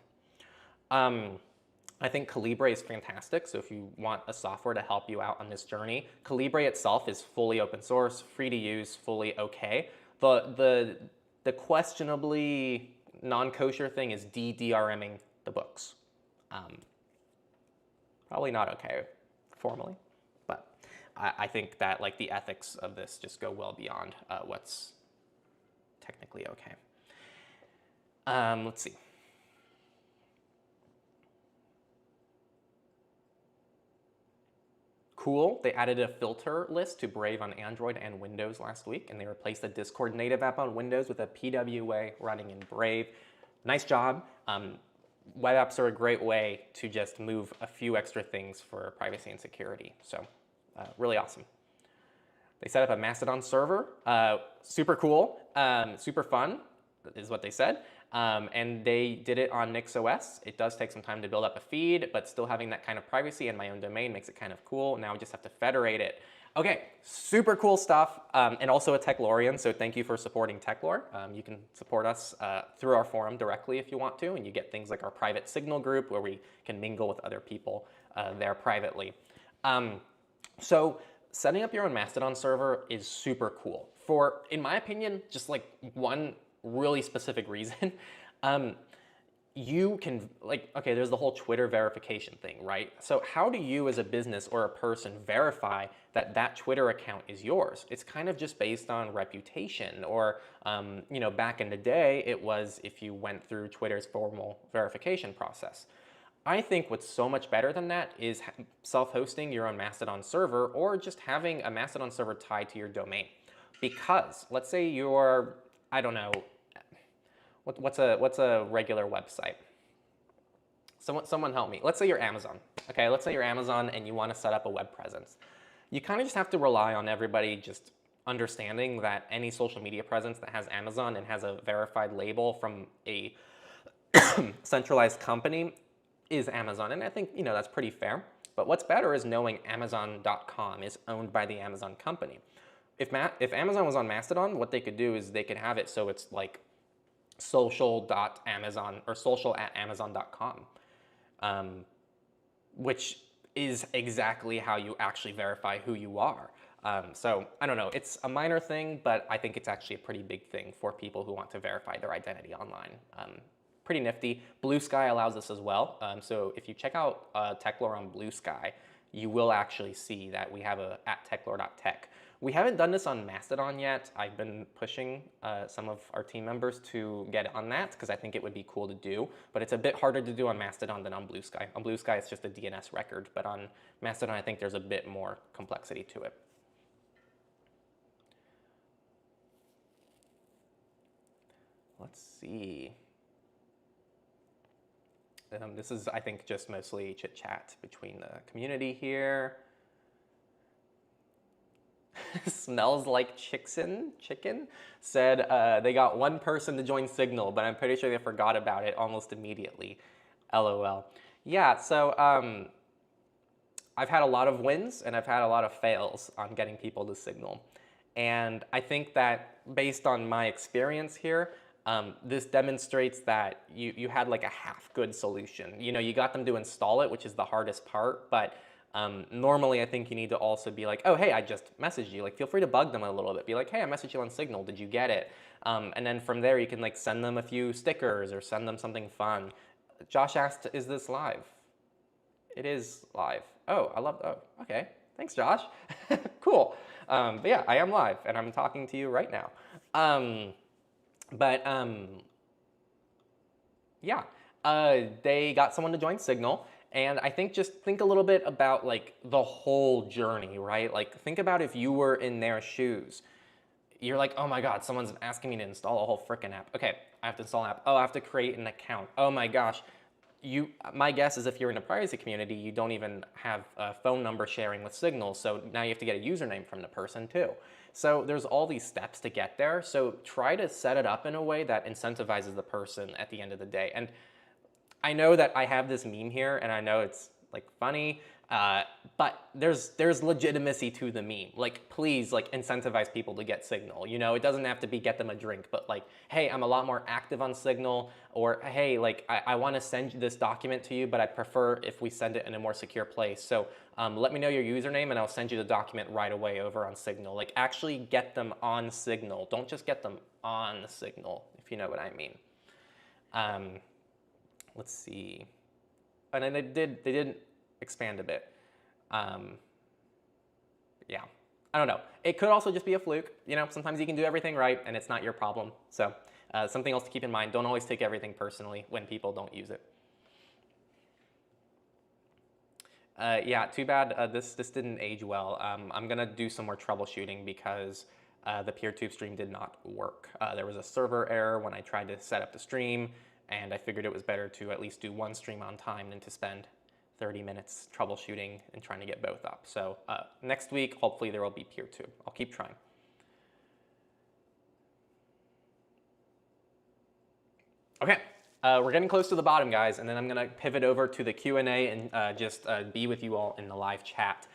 I think Calibre is fantastic. So if you want a software to help you out on this journey, Calibre itself is fully open source, free to use, fully okay. The questionably non-kosher thing is DRMing the books. Probably not okay formally, but I think that like the ethics of this just go well beyond what's technically okay. Let's see. Cool, they added a filter list to Brave on Android and Windows last week, and they replaced the Discord native app on Windows with a PWA running in Brave. Nice job. Web apps are a great way to just move a few extra things for privacy and security, so really awesome. They set up a Mastodon server, super cool, super fun, is what they said. And they did it on NixOS. It does take some time to build up a feed, but still having that kind of privacy in my own domain makes it kind of cool. Now we just have to federate it. Okay, super cool stuff, and also a Techlorian, so thank you for supporting Techlore. You can support us through our forum directly if you want to, and you get things like our private Signal group where we can mingle with other people there privately. So setting up your own Mastodon server is super cool. For, in my opinion, just like one really specific reason. You can, like, okay, there's the whole Twitter verification thing, right? So how do you as a business or a person verify that that Twitter account is yours? It's kind of just based on reputation, or, you know, back in the day, it was if you went through Twitter's formal verification process. I think what's so much better than that is self-hosting your own Mastodon server, or just having a Mastodon server tied to your domain. Because let's say you're, I don't know, what's a regular website? Someone help me. Let's say you're Amazon. Okay, let's say you're Amazon and you want to set up a web presence. You kind of just have to rely on everybody just understanding that any social media presence that has Amazon and has a verified label from a centralized company is Amazon. And I think, you know, that's pretty fair. But what's better is knowing Amazon.com is owned by the Amazon company. If Amazon was on Mastodon, what they could do is they could have it so it's like social.amazon or social@amazon.com, which is exactly how you actually verify who you are. So I don't know, it's a minor thing, but I think it's actually a pretty big thing for people who want to verify their identity online. Pretty nifty. Blue Sky allows this as well. So if you check out Techlore on Blue Sky, you will actually see that we have a @techlore.tech. We haven't done this on Mastodon yet. I've been pushing some of our team members to get on that because I think it would be cool to do, but it's a bit harder to do on Mastodon than on Blue Sky. On Blue Sky, it's just a DNS record, but on Mastodon, I think there's a bit more complexity to it. Let's see. This is, I think, just mostly chit-chat between the community here. Smells like chicken said they got one person to join Signal, but I'm pretty sure they forgot about it almost immediately. LOL. Yeah, so I've had a lot of wins and I've had a lot of fails on getting people to Signal. And I think that based on my experience here, this demonstrates that you had like a half good solution. You know, you got them to install it, which is the hardest part, but normally I think you need to also be like, oh, hey, I just messaged you. Like, feel free to bug them a little bit. Be like, hey, I messaged you on Signal. Did you get it? And then from there, you can like send them a few stickers or send them something fun. Josh asked, is this live? It is live. Oh, okay. Thanks, Josh. Cool. But yeah, I am live and I'm talking to you right now. But yeah, they got someone to join Signal. And I think just think a little bit about like the whole journey, right? Like think about if you were in their shoes. You're like, oh my God, someone's asking me to install a whole frickin' app. Okay, I have to install an app. Oh, I have to create an account. Oh my gosh. My guess is if you're in a privacy community, you don't even have a phone number sharing with Signal. So now you have to get a username from the person too. So there's all these steps to get there. So try to set it up in a way that incentivizes the person at the end of the day. And I know that I have this meme here, and I know it's like funny, but there's legitimacy to the meme. Like, please, like, incentivize people to get Signal. You know, it doesn't have to be get them a drink, but like, hey, I'm a lot more active on Signal, or hey, like, I want to send you this document to you, but I prefer if we send it in a more secure place. So let me know your username, and I'll send you the document right away over on Signal. Like, actually get them on Signal. Don't just get them on Signal, if you know what I mean. Let's see. And then they did expand a bit. Yeah, I don't know. It could also just be a fluke. You know, sometimes you can do everything right and it's not your problem. So something else to keep in mind, don't always take everything personally when people don't use it. Yeah, too bad this didn't age well. I'm gonna do some more troubleshooting because the PeerTube stream did not work. There was a server error when I tried to set up the stream, and I figured it was better to at least do one stream on time than to spend 30 minutes troubleshooting and trying to get both up. So next week, hopefully there will be PeerTube. I'll keep trying. Okay, we're getting close to the bottom, guys, and then I'm gonna pivot over to the Q&A and just be with you all in the live chat.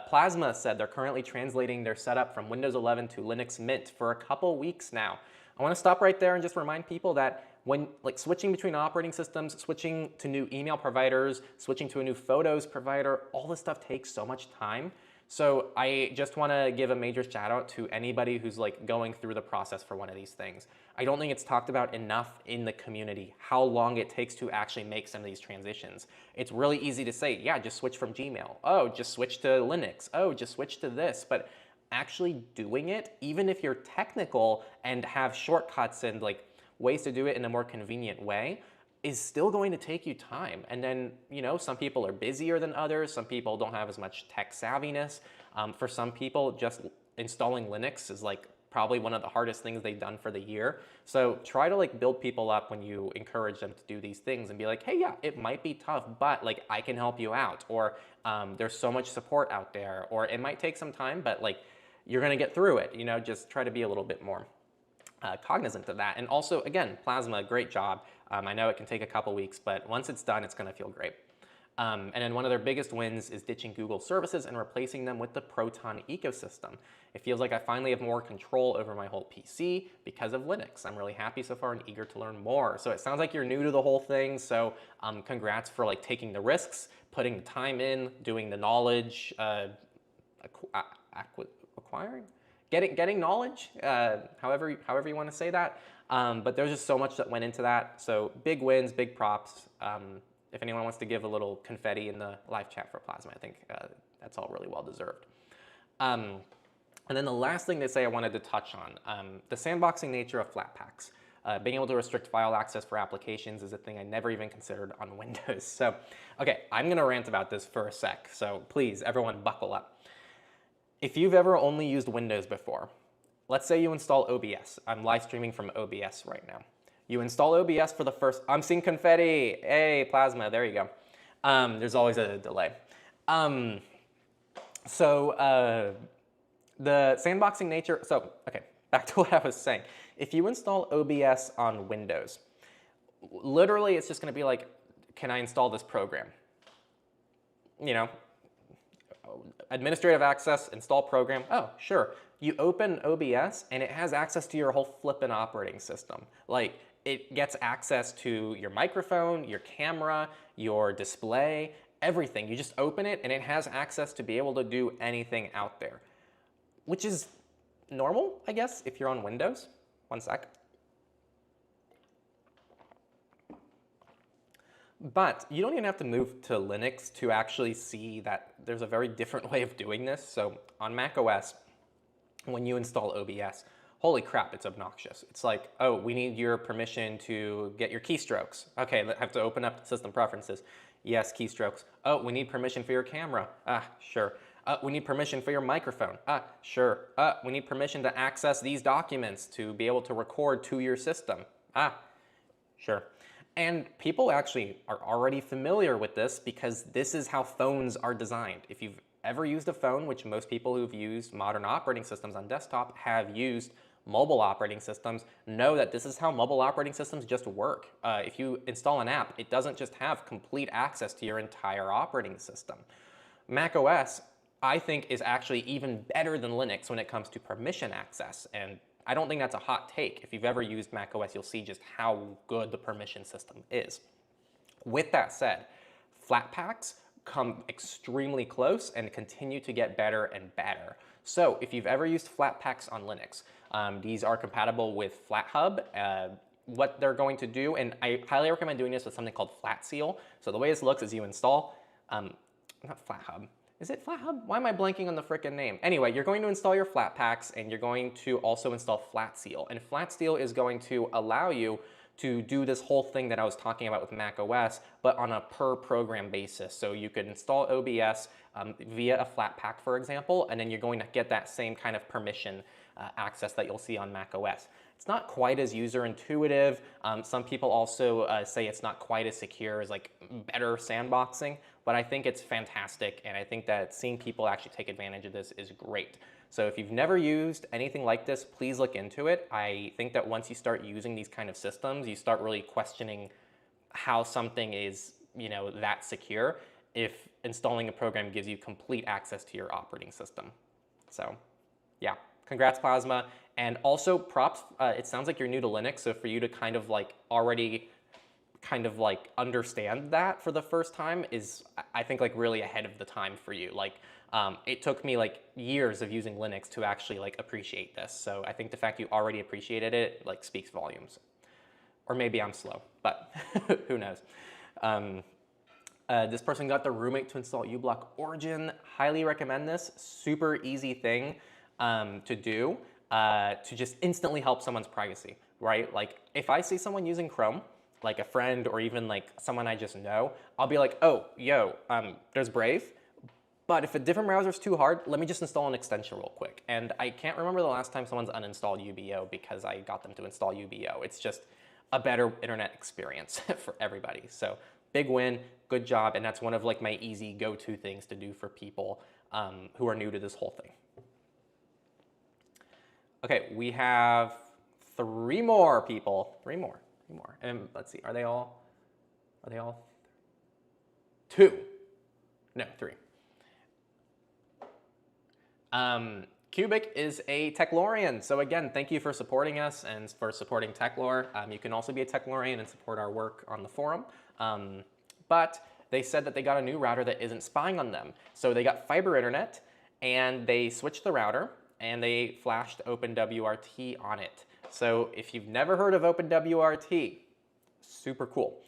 Plasma said they're currently translating their setup from Windows 11 to Linux Mint for a couple weeks now. I wanna stop right there and just remind people that when like switching between operating systems, switching to new email providers, switching to a new photos provider, all this stuff takes so much time. So I just want to give a major shout out to anybody who's like going through the process for one of these things. I don't think it's talked about enough in the community how long it takes to actually make some of these transitions. It's really easy to say, yeah, just switch from Gmail. Oh, just switch to Linux. Oh, just switch to this. But actually doing it, even if you're technical and have shortcuts and like ways to do it in a more convenient way, is still going to take you time. And then, you know, some people are busier than others. Some people don't have as much tech savviness. For some people, just installing Linux is like probably one of the hardest things they've done for the year. So try to like build people up when you encourage them to do these things and be like, hey, yeah, it might be tough, but like I can help you out. Or there's so much support out there. Or it might take some time, but like you're gonna get through it. You know, just try to be a little bit more cognizant of that. And also, again, Plasma, great job. I know it can take a couple weeks, but once it's done, it's gonna feel great. And then one of their biggest wins is ditching Google services and replacing them with the Proton ecosystem. It feels like I finally have more control over my whole PC because of Linux. I'm really happy so far and eager to learn more. So it sounds like you're new to the whole thing. So congrats for like taking the risks, putting the time in, doing the knowledge, acquiring? Getting knowledge, however you want to say that. But there's just so much that went into that. So big wins, big props. If anyone wants to give a little confetti in the live chat for Plasma, I think that's all really well deserved. And then the last thing they say I wanted to touch on, the sandboxing nature of Flatpaks. Being able to restrict file access for applications is a thing I never even considered on Windows. So, okay, I'm gonna rant about this for a sec. So please, everyone buckle up. If you've ever only used Windows before, let's say you install OBS. I'm live streaming from OBS right now. You install OBS for the first, I'm seeing confetti. Hey, Plasma, there you go. There's always a delay. The sandboxing nature, so, okay, back to what I was saying. If you install OBS on Windows, literally it's just gonna be like, can I install this program? You know, administrative access, install program, oh, sure. You open OBS and it has access to your whole flippin' operating system. Like, it gets access to your microphone, your camera, your display, everything. You just open it and it has access to be able to do anything out there, which is normal, I guess, if you're on Windows. One sec. But you don't even have to move to Linux to actually see that there's a very different way of doing this. So on Mac OS, when you install OBS, holy crap, it's obnoxious. It's like, oh, we need your permission to get your keystrokes. Okay, I have to open up system preferences. Yes, keystrokes. Oh, we need permission for your camera. Ah, sure. We need permission for your microphone. Ah, sure. We need permission to access these documents to be able to record to your system. Ah, sure. And people actually are already familiar with this because this is how phones are designed. If you've ever used a phone, which most people who've used modern operating systems on desktop have used mobile operating systems, know that this is how mobile operating systems just work. If you install an app, it doesn't just have complete access to your entire operating system. Mac OS, I think, is actually even better than Linux when it comes to permission access. And I don't think that's a hot take. If you've ever used Mac OS, you'll see just how good the permission system is. With that said, Flatpaks come extremely close and continue to get better and better. So if you've ever used Flatpaks on Linux, these are compatible with FlatHub. What they're going to do, and I highly recommend doing this with something called Flatseal. So the way this looks is you install, not FlatHub. Is it FlatHub? Why am I blanking on the frickin' name? Anyway, you're going to install your Flatpaks and you're going to also install Flatseal. And Flatseal is going to allow you to do this whole thing that I was talking about with Mac OS, but on a per program basis. So you could install OBS via a Flatpak, for example, and then you're going to get that same kind of permission access that you'll see on Mac OS. It's not quite as user intuitive. Some people also say it's not quite as secure as like better sandboxing, but I think it's fantastic, and I think that seeing people actually take advantage of this is great. So if you've never used anything like this, please look into it. I think that once you start using these kind of systems, you start really questioning how something is, you know, that secure if installing a program gives you complete access to your operating system. So yeah, congrats Plasma. And also props, it sounds like you're new to Linux, so for you to kind of like already kind of like understand that for the first time is, I think, like really ahead of the time for you. Like it took me like years of using Linux to actually like appreciate this. So I think the fact you already appreciated it like speaks volumes. Or maybe I'm slow, but who knows. This person got the roommate to install uBlock Origin. Highly recommend this. Super easy thing to do to just instantly help someone's privacy, right? Like if I see someone using Chrome, like a friend or even like someone I just know, I'll be like, oh, yo, there's Brave. But if a different browser is too hard, let me just install an extension real quick. And I can't remember the last time someone's uninstalled UBO because I got them to install UBO. It's just a better internet experience for everybody. So big win, good job. And that's one of like my easy go-to things to do for people who are new to this whole thing. Okay, we have three more people. Three more. And let's see, are they all? Two. No, three. Cubic is a Techlorian. So again, thank you for supporting us and for supporting Techlore. You can also be a Techlorian and support our work on the forum. But they said that they got a new router that isn't spying on them. So they got fiber internet and they switched the router and they flashed OpenWRT on it. So if you've never heard of OpenWRT, super cool.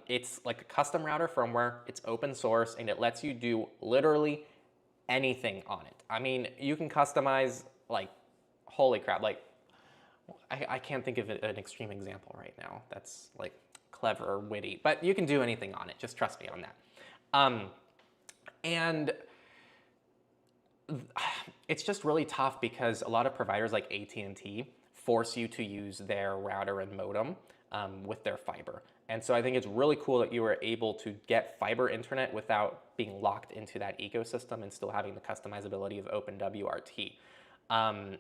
It's like a custom router firmware, it's open source, and it lets you do literally anything on it. I mean, you can customize, like, holy crap, like, I can't think of an extreme example right now that's like clever or witty, but you can do anything on it, just trust me on that. And it's just really tough because a lot of providers like AT&T force you to use their router and modem with their fiber. And so I think it's really cool that you were able to get fiber internet without being locked into that ecosystem and still having the customizability of OpenWRT.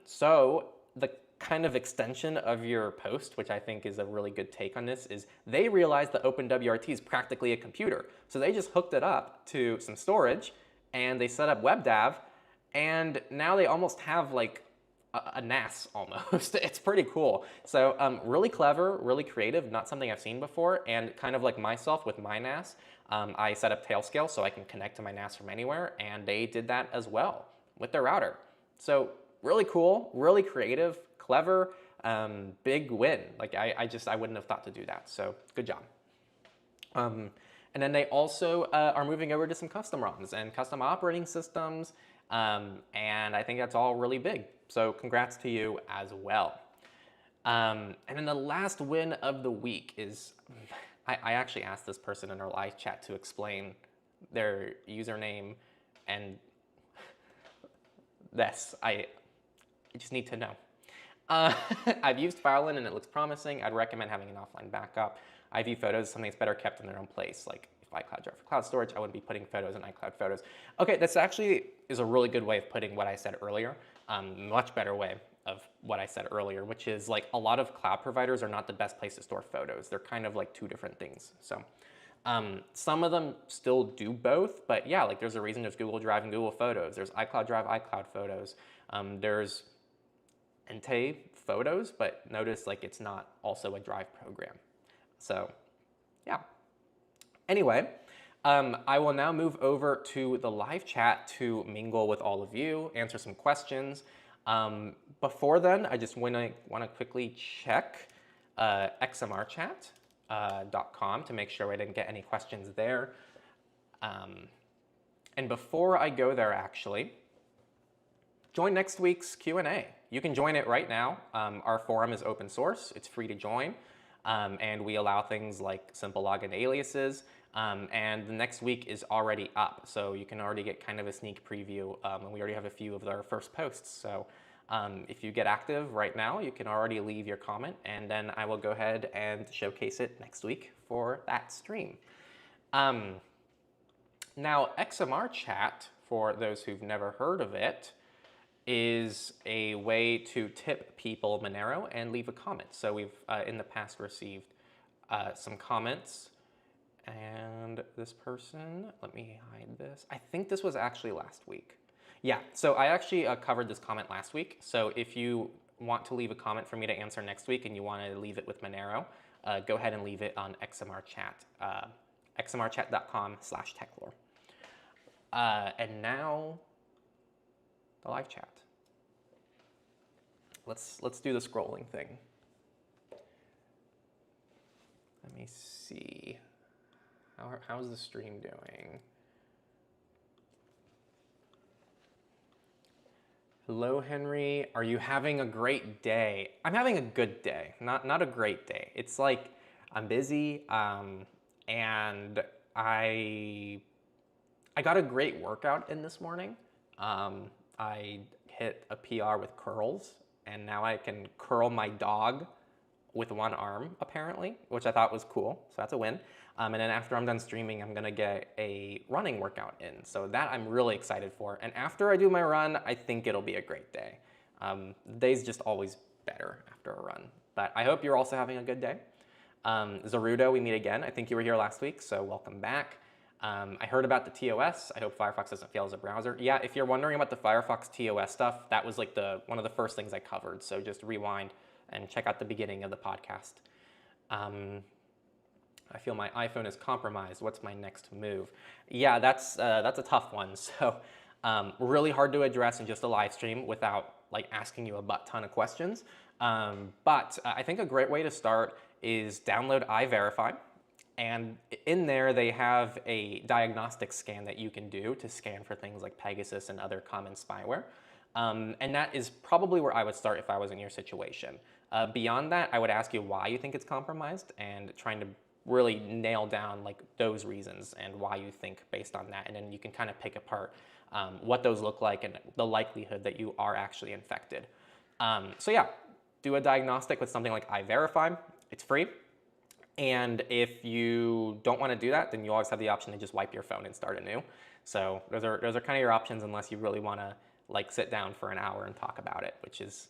So the kind of extension of your post, which I think is a really good take on this, is they realized that OpenWRT is practically a computer. So they just hooked it up to some storage and they set up WebDAV, and now they almost have like a NAS almost. It's pretty cool. So really clever, really creative, not something I've seen before, and kind of like myself with my NAS, I set up Tailscale so I can connect to my NAS from anywhere, and they did that as well with their router. So really cool, really creative, clever, big win. Like I wouldn't have thought to do that, so good job. And then they also are moving over to some custom ROMs and custom operating systems. And I think that's all really big. So congrats to you as well. And then the last win of the week is, I actually asked this person in our live chat to explain their username and this. I just need to know. I've used Wayland and it looks promising. I'd recommend having an offline backup. I view photos as something that's better kept in their own place. Like if iCloud drive for cloud storage, I wouldn't be putting photos in iCloud Photos. Okay, this actually is a really good way of putting what I said earlier. Much better way of what I said earlier, which is like a lot of cloud providers are not the best place to store photos. They're kind of like two different things. So some of them still do both, but yeah, like there's a reason there's Google Drive and Google Photos. There's iCloud Drive, iCloud Photos. There's Ente Photos, but notice like it's not also a Drive program. So yeah. Anyway, I will now move over to the live chat to mingle with all of you, answer some questions. Before then, I just want to quickly check xmrchat.com to make sure I didn't get any questions there. And before I go there, actually, join next week's Q&A. You can join it right now. Our forum is open source. It's free to join. And we allow things like simple login aliases. And the next week is already up, so you can already get kind of a sneak preview, and we already have a few of our first posts. So if you get active right now, you can already leave your comment, and then I will go ahead and showcase it next week for that stream. Now, XMR Chat, for those who've never heard of it, is a way to tip people Monero and leave a comment. So we've, in the past, received some comments. And this person, let me hide this. I think this was actually last week. Yeah, so I actually covered this comment last week. So if you want to leave a comment for me to answer next week and you want to leave it with Monero, go ahead and leave it on XMR Chat, xmrchat.com/Techlore. And now, the live chat. Let's do the scrolling thing. Let me see. How's the stream doing? Hello, Henry. Are you having a great day? I'm having a good day, not a great day. It's like I'm busy, and I got a great workout in this morning. I hit a PR with curls, and now I can curl my dog with one arm, apparently, which I thought was cool, so that's a win. And then after I'm done streaming, I'm gonna get a running workout in. So that I'm really excited for. And after I do my run, I think it'll be a great day. The day's just always better after a run. But I hope you're also having a good day. Zarudo, we meet again. I think you were here last week, so welcome back. I heard about the TOS. I hope Firefox doesn't fail as a browser. Yeah, if you're wondering about the Firefox TOS stuff, that was like one of the first things I covered. So just rewind and check out the beginning of the podcast. I feel my iPhone is compromised. What's my next move? Yeah, that's a tough one. So really hard to address in just a live stream without like asking you a butt ton of questions. But I think a great way to start is download iVerify. And in there, they have a diagnostic scan that you can do to scan for things like Pegasus and other common spyware. And that is probably where I would start if I was in your situation. Beyond that, I would ask you why you think it's compromised and trying to really nail down like those reasons and why you think based on that. And then you can kind of pick apart what those look like and the likelihood that you are actually infected. So yeah, do a diagnostic with something like iVerify. It's free. And if you don't want to do that, then you always have the option to just wipe your phone and start anew. So those are kind of your options unless you really want to like sit down for an hour and talk about it, which is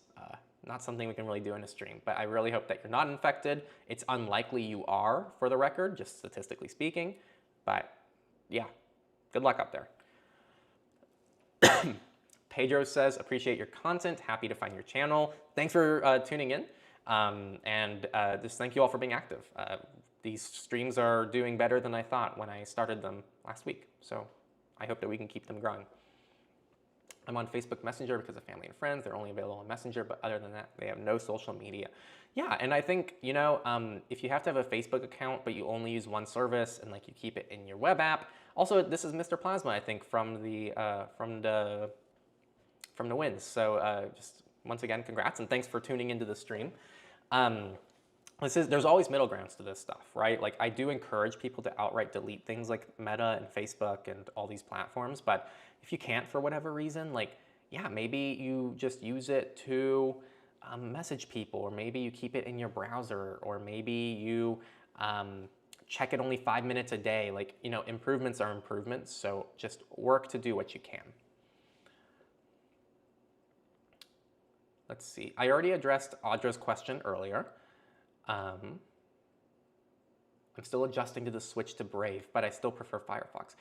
not something we can really do in a stream. But I really hope that you're not infected. It's unlikely you are, for the record, just statistically speaking. But yeah, good luck up there. Pedro says, appreciate your content. Happy to find your channel. Thanks for tuning in. And just thank you all for being active. These streams are doing better than I thought when I started them last week. So I hope that we can keep them growing. I'm on Facebook Messenger because of family and friends. They're only available on Messenger, but other than that, they have no social media. Yeah, and I think, you know, if you have to have a Facebook account, but you only use one service and like you keep it in your web app. Also, this is Mr. Plasma, I think, from the from the wins. So just once again, congrats and thanks for tuning into the stream. There's always middle grounds to this stuff, right? Like I do encourage people to outright delete things like Meta and Facebook and all these platforms, but if you can't for whatever reason, like, yeah, maybe you just use it to message people, or maybe you keep it in your browser, or maybe you check it only 5 minutes a day. Like, you know, improvements are improvements, so just work to do what you can. Let's see, I already addressed Audra's question earlier. I'm still adjusting to the switch to Brave, but I still prefer Firefox.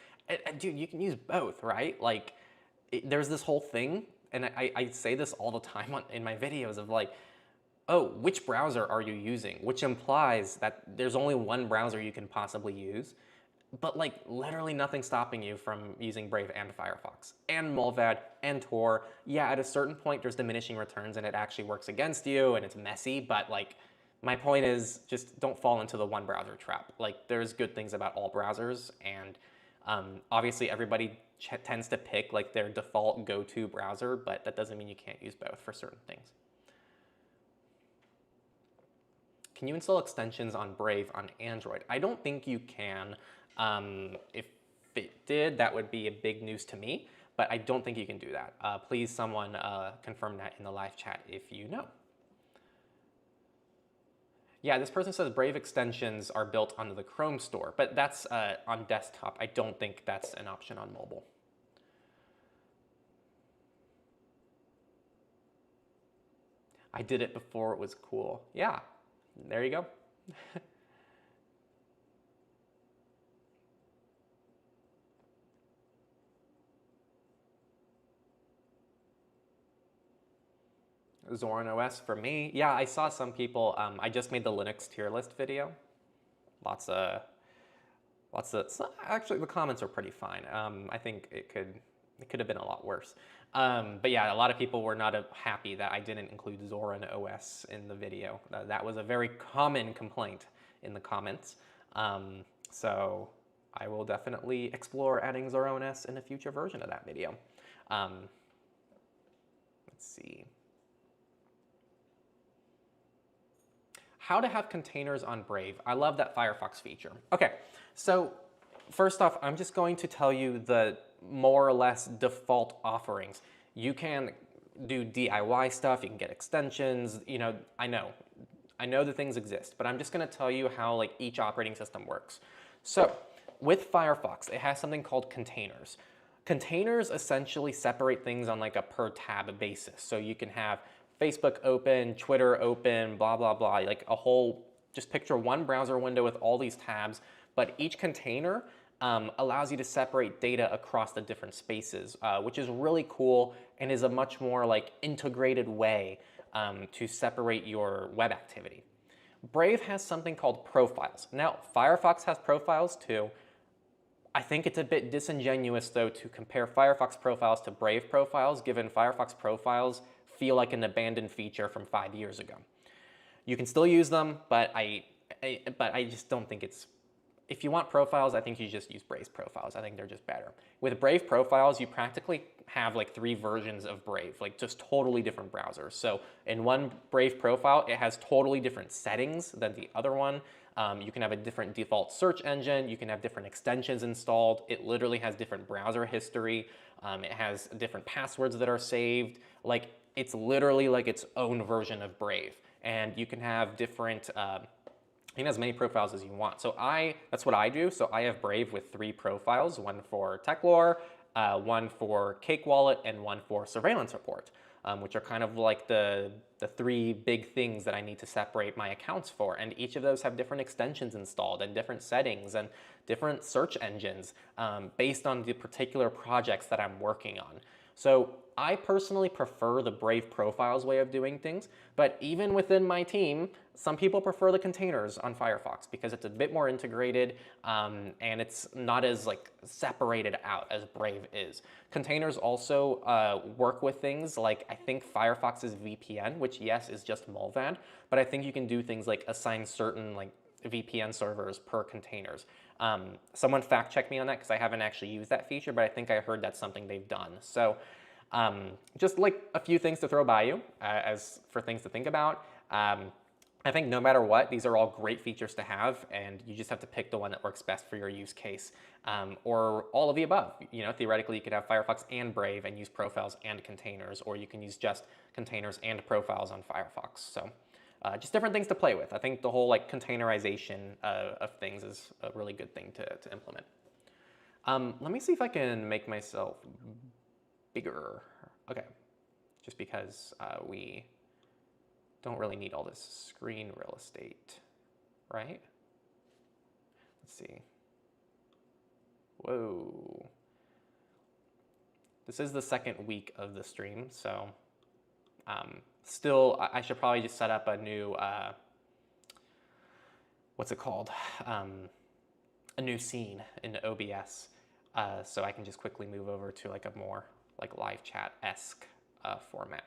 Dude, you can use both, right? Like, there's this whole thing, and I say this all the time in my videos of like, oh, which browser are you using? Which implies that there's only one browser you can possibly use, but like literally nothing stopping you from using Brave and Firefox and Mullvad and Tor. Yeah, at a certain point, there's diminishing returns and it actually works against you and it's messy, but like, my point is just don't fall into the one browser trap. Like there's good things about all browsers, and obviously everybody tends to pick like their default go-to browser, but that doesn't mean you can't use both for certain things. Can you install extensions on Brave on Android? I don't think you can. If it did, that would be a big news to me, but I don't think you can do that. Please someone confirm that in the live chat if you know. Yeah, this person says Brave extensions are built onto the Chrome store, but that's on desktop. I don't think that's an option on mobile. I did it before it was cool. Yeah, there you go. Zorin OS for me. Yeah, I saw some people, I just made the Linux tier list video. Lots of, actually the comments are pretty fine. I think it could have been a lot worse. But yeah, a lot of people were not happy that I didn't include Zorin OS in the video. That was a very common complaint in the comments. So I will definitely explore adding Zorin OS in a future version of that video. Let's see. How to have containers on Brave. I love that Firefox feature. Okay, so first off, I'm just going to tell you the more or less default offerings. You can do DIY stuff, you can get extensions, you know, I know the things exist, but I'm just gonna tell you how like each operating system works. So with Firefox, it has something called containers. Containers essentially separate things on like a per tab basis. So you can have Facebook open, Twitter open, blah, blah, blah, like a whole, just picture one browser window with all these tabs, but each container allows you to separate data across the different spaces, which is really cool and is a much more like integrated way to separate your web activity. Brave has something called profiles. Now, Firefox has profiles too. I think it's a bit disingenuous though to compare Firefox profiles to Brave profiles, given Firefox profiles feel like an abandoned feature from 5 years ago. You can still use them, but I just don't think it's, if you want profiles, I think you just use Brave's profiles. I think they're just better. With Brave profiles, you practically have like 3 versions of Brave, like just totally different browsers. So in one Brave profile, it has totally different settings than the other one. You can have a different default search engine. You can have different extensions installed. It literally has different browser history. It has different passwords that are saved. Like, it's literally like its own version of Brave. And you can have different, you can have as many profiles as you want. So that's what I do. So I have Brave with 3 profiles, one for Techlore, one for Cake Wallet, and one for Surveillance Report, which are kind of like the 3 big things that I need to separate my accounts for. And each of those have different extensions installed and different settings and different search engines based on the particular projects that I'm working on. So I personally prefer the Brave profiles way of doing things, but even within my team, some people prefer the containers on Firefox because it's a bit more integrated and it's not as like separated out as Brave is. Containers also work with things like, I think Firefox's VPN, which yes is just Mullvad, but I think you can do things like assign certain like VPN servers per containers. Someone fact check me on that because I haven't actually used that feature, but I think I heard that's something they've done. So Just like a few things to throw by you as for things to think about. I think no matter what, these are all great features to have, and you just have to pick the one that works best for your use case, or all of the above. You know, theoretically, you could have Firefox and Brave and use profiles and containers, or you can use just containers and profiles on Firefox. So just different things to play with. I think the whole like containerization of things is a really good thing to implement. Let me see if I can make myself bigger. Okay, just because we don't really need all this screen real estate, right? Let's see. Whoa. This is the second week of the stream, so still, I should probably just set up a new, what's it called? A new scene in OBS, so I can just quickly move over to like a more like live chat-esque format.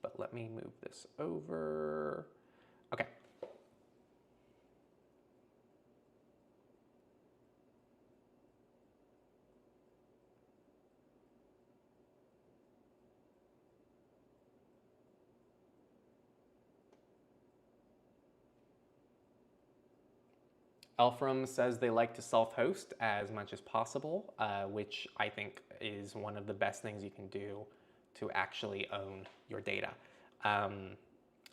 But let me move this over. Okay. Elfram says they like to self-host as much as possible, which I think is one of the best things you can do to actually own your data.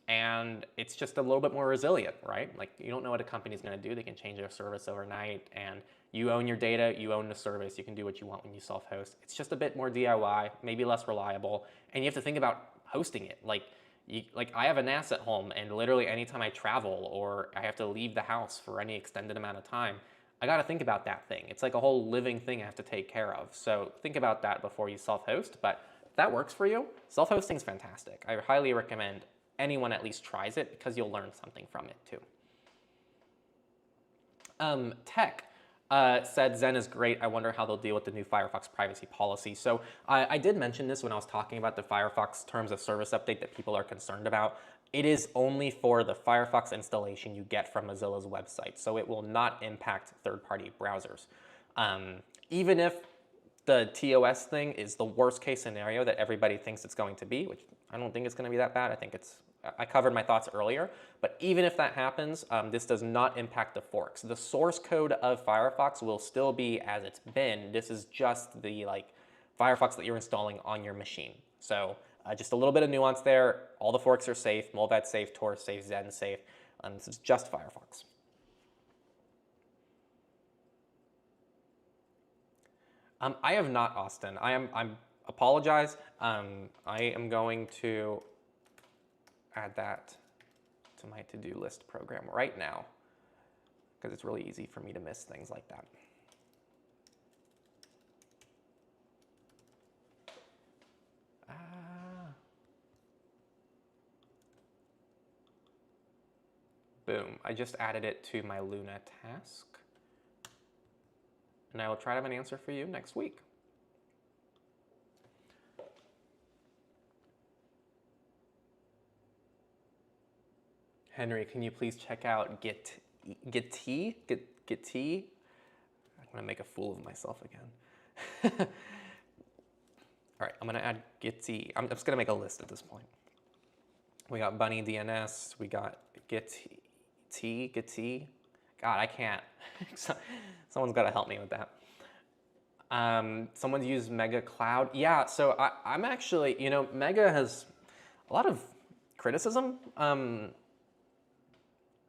And it's just a little bit more resilient, right? Like you don't know what a company's gonna do. They can change their service overnight, and you own your data, you own the service, you can do what you want when you self-host. It's just a bit more DIY, maybe less reliable, and you have to think about hosting it. Like I have a NAS at home, and literally anytime I travel or I have to leave the house for any extended amount of time, I gotta think about that thing. It's like a whole living thing I have to take care of. So think about that before you self-host, but if that works for you, self-hosting is fantastic. I highly recommend anyone at least tries it because you'll learn something from it too. Tech said Zen is great. I wonder how they'll deal with the new Firefox privacy policy. So I did mention this when I was talking about the Firefox terms of service update that people are concerned about. It is only for the Firefox installation you get from Mozilla's website, so it will not impact third-party browsers. Even if the TOS thing is the worst case scenario that everybody thinks it's going to be, which I don't think it's going to be that bad. I think I covered my thoughts earlier, but even if that happens, this does not impact the forks. The source code of Firefox will still be as it's been. This is just the Firefox that you're installing on your machine. So just a little bit of nuance there. All the forks are safe. Mullvad safe, TOS safe, Zen safe. This is just Firefox. I have not, Austin. I'm apologize. I am going to add that to my to-do list program right now because it's really easy for me to miss things like that. Boom, I just added it to my Luna task. And I will try to have an answer for you next week. Henry, can you please check out Gtea? I'm gonna make a fool of myself again. All right, I'm gonna add Gtea. I'm just gonna make a list at this point. We got Bunny DNS, we got Gtea. God, I can't. Someone's gotta help me with that. Someone's used Mega Cloud. Yeah, so I'm actually, you know, Mega has a lot of criticism.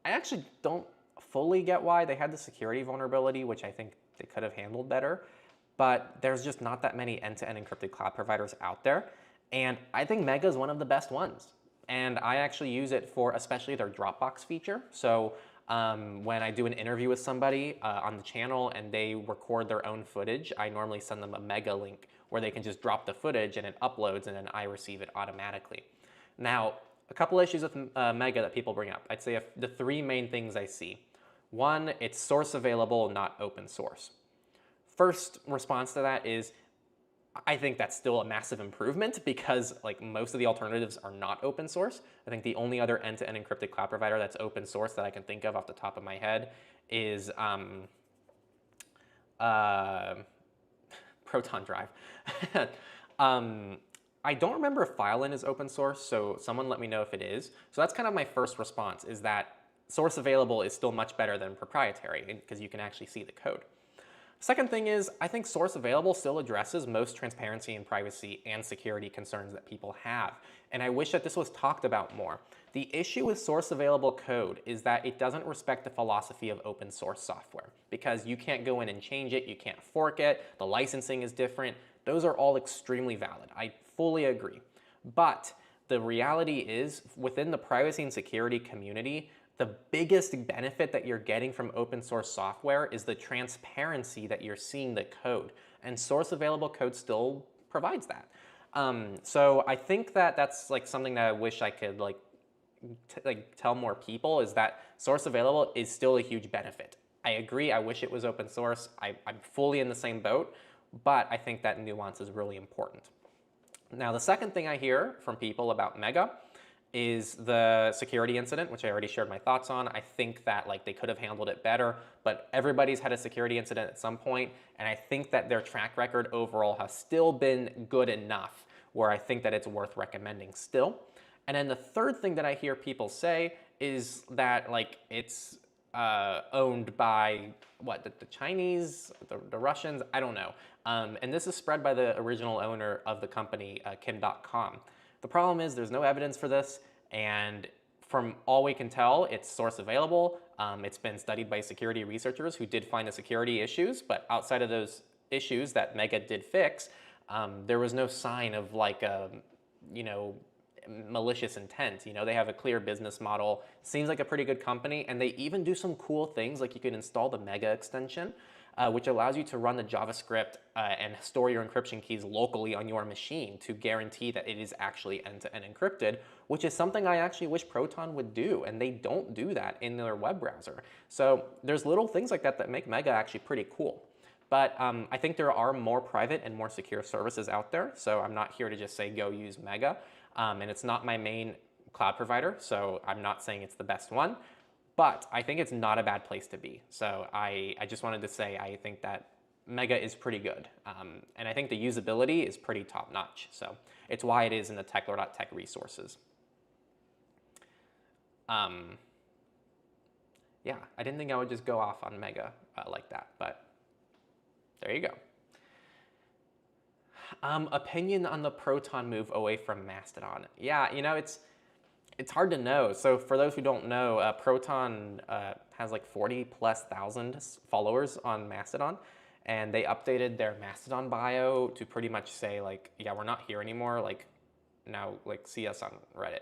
I actually don't fully get why they had the security vulnerability, which I think they could have handled better, but there's just not that many end-to-end encrypted cloud providers out there, and I think Mega is one of the best ones, and I actually use it for especially their Dropbox feature. So when I do an interview with somebody on the channel and they record their own footage, I normally send them a Mega link where they can just drop the footage and it uploads and then I receive it automatically. Now, a couple issues with Mega that people bring up. I'd say the three main things I see. One, it's source available, not open source. First response to that is, I think that's still a massive improvement because like most of the alternatives are not open source. I think the only other end-to-end encrypted cloud provider that's open source that I can think of off the top of my head is Proton Drive. I don't remember if Wayland is open source, so someone let me know if it is. So that's kind of my first response, is that source available is still much better than proprietary because you can actually see the code. Second thing is, I think source available still addresses most transparency and privacy and security concerns that people have. And I wish that this was talked about more. The issue with source available code is that it doesn't respect the philosophy of open source software, because you can't go in and change it, you can't fork it, the licensing is different. Those are all extremely valid. I fully agree. But the reality is, within the privacy and security community, the biggest benefit that you're getting from open source software is the transparency that you're seeing the code. And source available code still provides that. So I think that that's like something that I wish I could tell more people, is that source available is still a huge benefit. I agree, I wish it was open source. I'm fully in the same boat, but I think that nuance is really important. Now, the second thing I hear from people about Mega is the security incident, which I already shared my thoughts on. I think that they could have handled it better, but everybody's had a security incident at some point, and I think that their track record overall has still been good enough where I think that it's worth recommending still. And then the third thing that I hear people say is that it's owned by the Chinese, the Russians, I don't know. And this is spread by the original owner of the company, Kim.com. The problem is there's no evidence for this, and from all we can tell, it's source available. It's been studied by security researchers who did find the security issues, but outside of those issues that Mega did fix, there was no sign of malicious intent. They have a clear business model, seems like a pretty good company, and they even do some cool things, like you can install the Mega extension, which allows you to run the JavaScript and store your encryption keys locally on your machine to guarantee that it is actually end-to-end encrypted, which is something I actually wish Proton would do, and they don't do that in their web browser. So there's little things like that that make Mega actually pretty cool. But I think there are more private and more secure services out there, so I'm not here to just say go use Mega. And it's not my main cloud provider, so I'm not saying it's the best one. But I think it's not a bad place to be. So I just wanted to say I think that Mega is pretty good. And I think the usability is pretty top-notch. So it's why it is in the techlore.tech resources. Yeah, I didn't think I would just go off on Mega like that, but there you go. Opinion on the Proton move away from Mastodon. Yeah, it's hard to know. So for those who don't know, Proton has 40,000+ followers on Mastodon, and they updated their Mastodon bio to pretty much say yeah, we're not here anymore. Now see us on Reddit.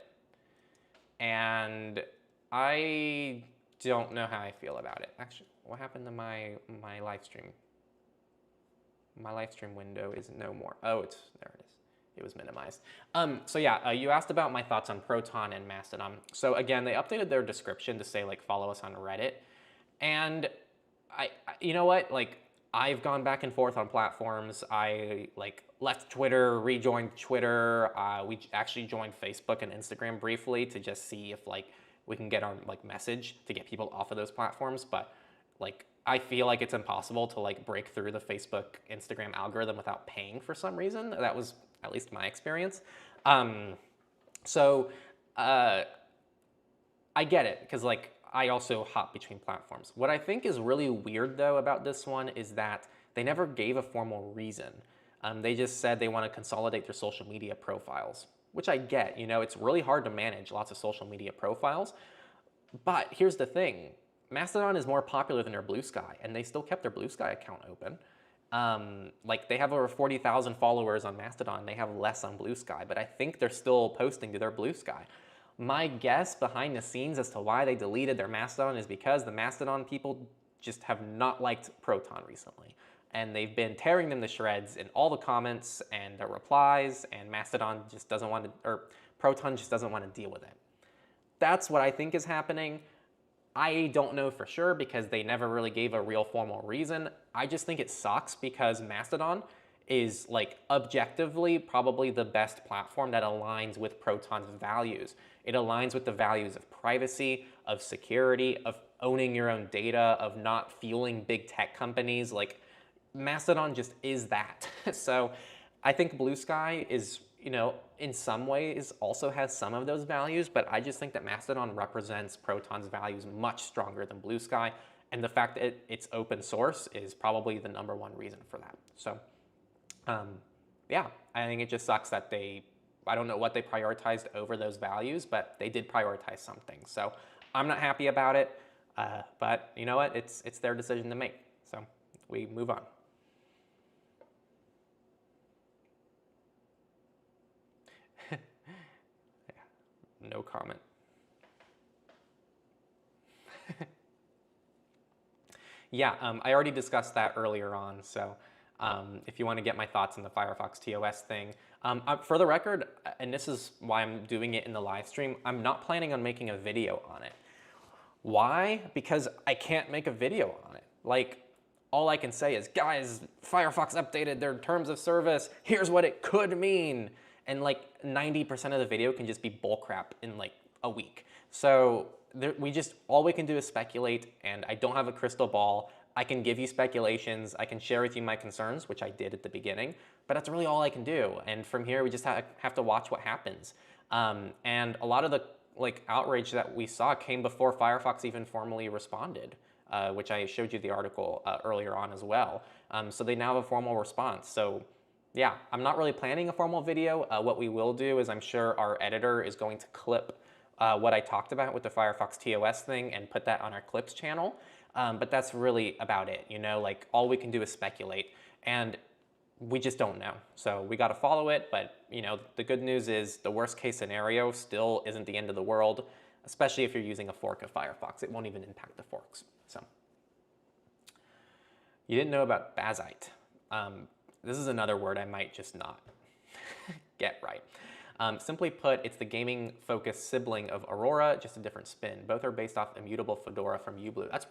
And I don't know how I feel about it. Actually, what happened to my live stream? My live stream window is no more. Oh, there it is. It was minimized. So yeah, you asked about my thoughts on Proton and Mastodon. So again, they updated their description to say follow us on Reddit. And you know what? I've gone back and forth on platforms. I left Twitter, rejoined Twitter. We actually joined Facebook and Instagram briefly to just see if we can get our message to get people off of those platforms. But I feel like it's impossible to break through the Facebook, Instagram algorithm without paying for some reason. That was at least my experience. So I get it, because I also hop between platforms. What I think is really weird though about this one is that they never gave a formal reason. They just said they want to consolidate their social media profiles, which I get. It's really hard to manage lots of social media profiles. But here's the thing. Mastodon is more popular than their Blue Sky, and they still kept their Blue Sky account open. They have over 40,000 followers on Mastodon. They have less on Blue Sky, but I think they're still posting to their Blue Sky. My guess behind the scenes as to why they deleted their Mastodon is because the Mastodon people just have not liked Proton recently. And they've been tearing them to shreds in all the comments and their replies, and Mastodon just doesn't want to, or Proton just doesn't want to deal with it. That's what I think is happening. I don't know for sure because they never really gave a real formal reason. I just think it sucks because Mastodon is objectively probably the best platform that aligns with Proton's values. It aligns with the values of privacy, of security, of owning your own data, of not fueling big tech companies. Mastodon just is that. So I think Blue Sky is, you know, in some ways also has some of those values, but I just think that Mastodon represents Proton's values much stronger than Blue Sky. And the fact that it's open source is probably the #1 reason for that. So yeah, I think it just sucks that I don't know what they prioritized over those values, but they did prioritize something. So I'm not happy about it, but you know what? It's their decision to make. So we move on. Yeah, no comment. Yeah, I already discussed that earlier on, so if you want to get my thoughts on the Firefox TOS thing. For the record, and this is why I'm doing it in the live stream, I'm not planning on making a video on it. Why? Because I can't make a video on it. Like, all I can say is, guys, Firefox updated their terms of service, here's what it could mean. And like 90% of the video can just be bullcrap in like a week. So all we can do is speculate, and I don't have a crystal ball. I can give you speculations, I can share with you my concerns, which I did at the beginning, but that's really all I can do. And from here, we just have to watch what happens. And a lot of the outrage that we saw came before Firefox even formally responded, which I showed you the article earlier on as well. So they now have a formal response. So yeah, I'm not really planning a formal video. What we will do is I'm sure our editor is going to clip what I talked about with the Firefox TOS thing and put that on our clips channel. But that's really about it, you know, like all we can do is speculate, and we just don't know. So we got to follow it, but you know, the good news is the worst case scenario still isn't the end of the world, especially if you're using a fork of Firefox. It won't even impact the forks. So you didn't know about BRIGHTSIDE. This is another word I might just not get right. Simply put, it's the gaming-focused sibling of Aurora, just a different spin. Both are based off Immutable Fedora from UBlue.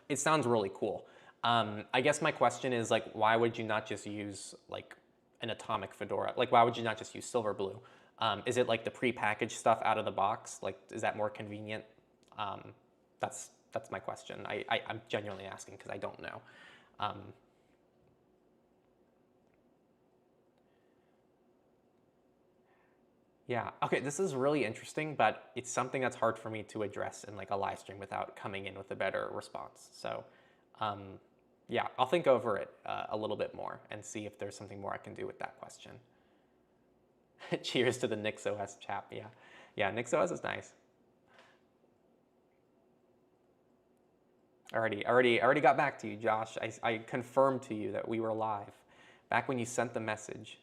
It sounds really cool. I guess my question is, like, why would you not just use like an atomic Fedora? Like, why would you not just use Silverblue? Is it like the prepackaged stuff out of the box? Like, is that more convenient? That's my question. I'm genuinely asking because I don't know. Yeah, okay, this is really interesting, but it's something that's hard for me to address in like a live stream without coming in with a better response. So yeah, I'll think over it a little bit more and see if there's something more I can do with that question. Cheers to the NixOS chap, yeah. Yeah, NixOS is nice. I already got back to you, Josh. I confirmed to you that we were live back when you sent the message.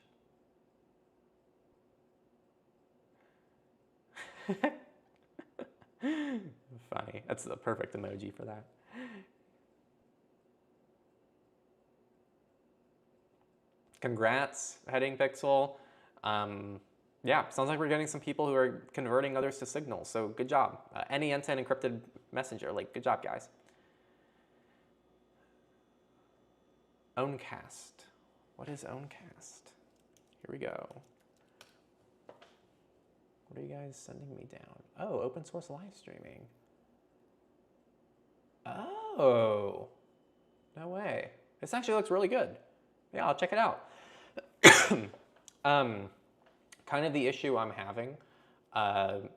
Funny. That's the perfect emoji for that. Congrats, Heading Pixel. Yeah, sounds like we're getting some people who are converting others to Signal, so good job. Any Ente encrypted messenger, like, good job, guys. Owncast. What is Owncast? Here we go. What are you guys sending me down? Oh, open source live streaming. Oh, no way. This actually looks really good. Yeah, I'll check it out. Kind of the issue I'm having, and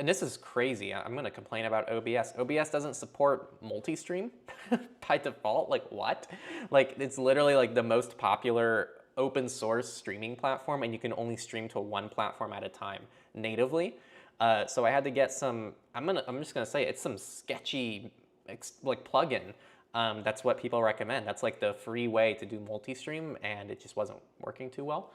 this is crazy. I'm going to complain about OBS. OBS doesn't support multi-stream by default. Like, what? Like, it's literally like the most popular open source streaming platform, and you can only stream to one platform at a time natively. So I had to get some, I'm just gonna say it's some sketchy like plugin. That's what people recommend. That's like the free way to do multi-stream, and it just wasn't working too well.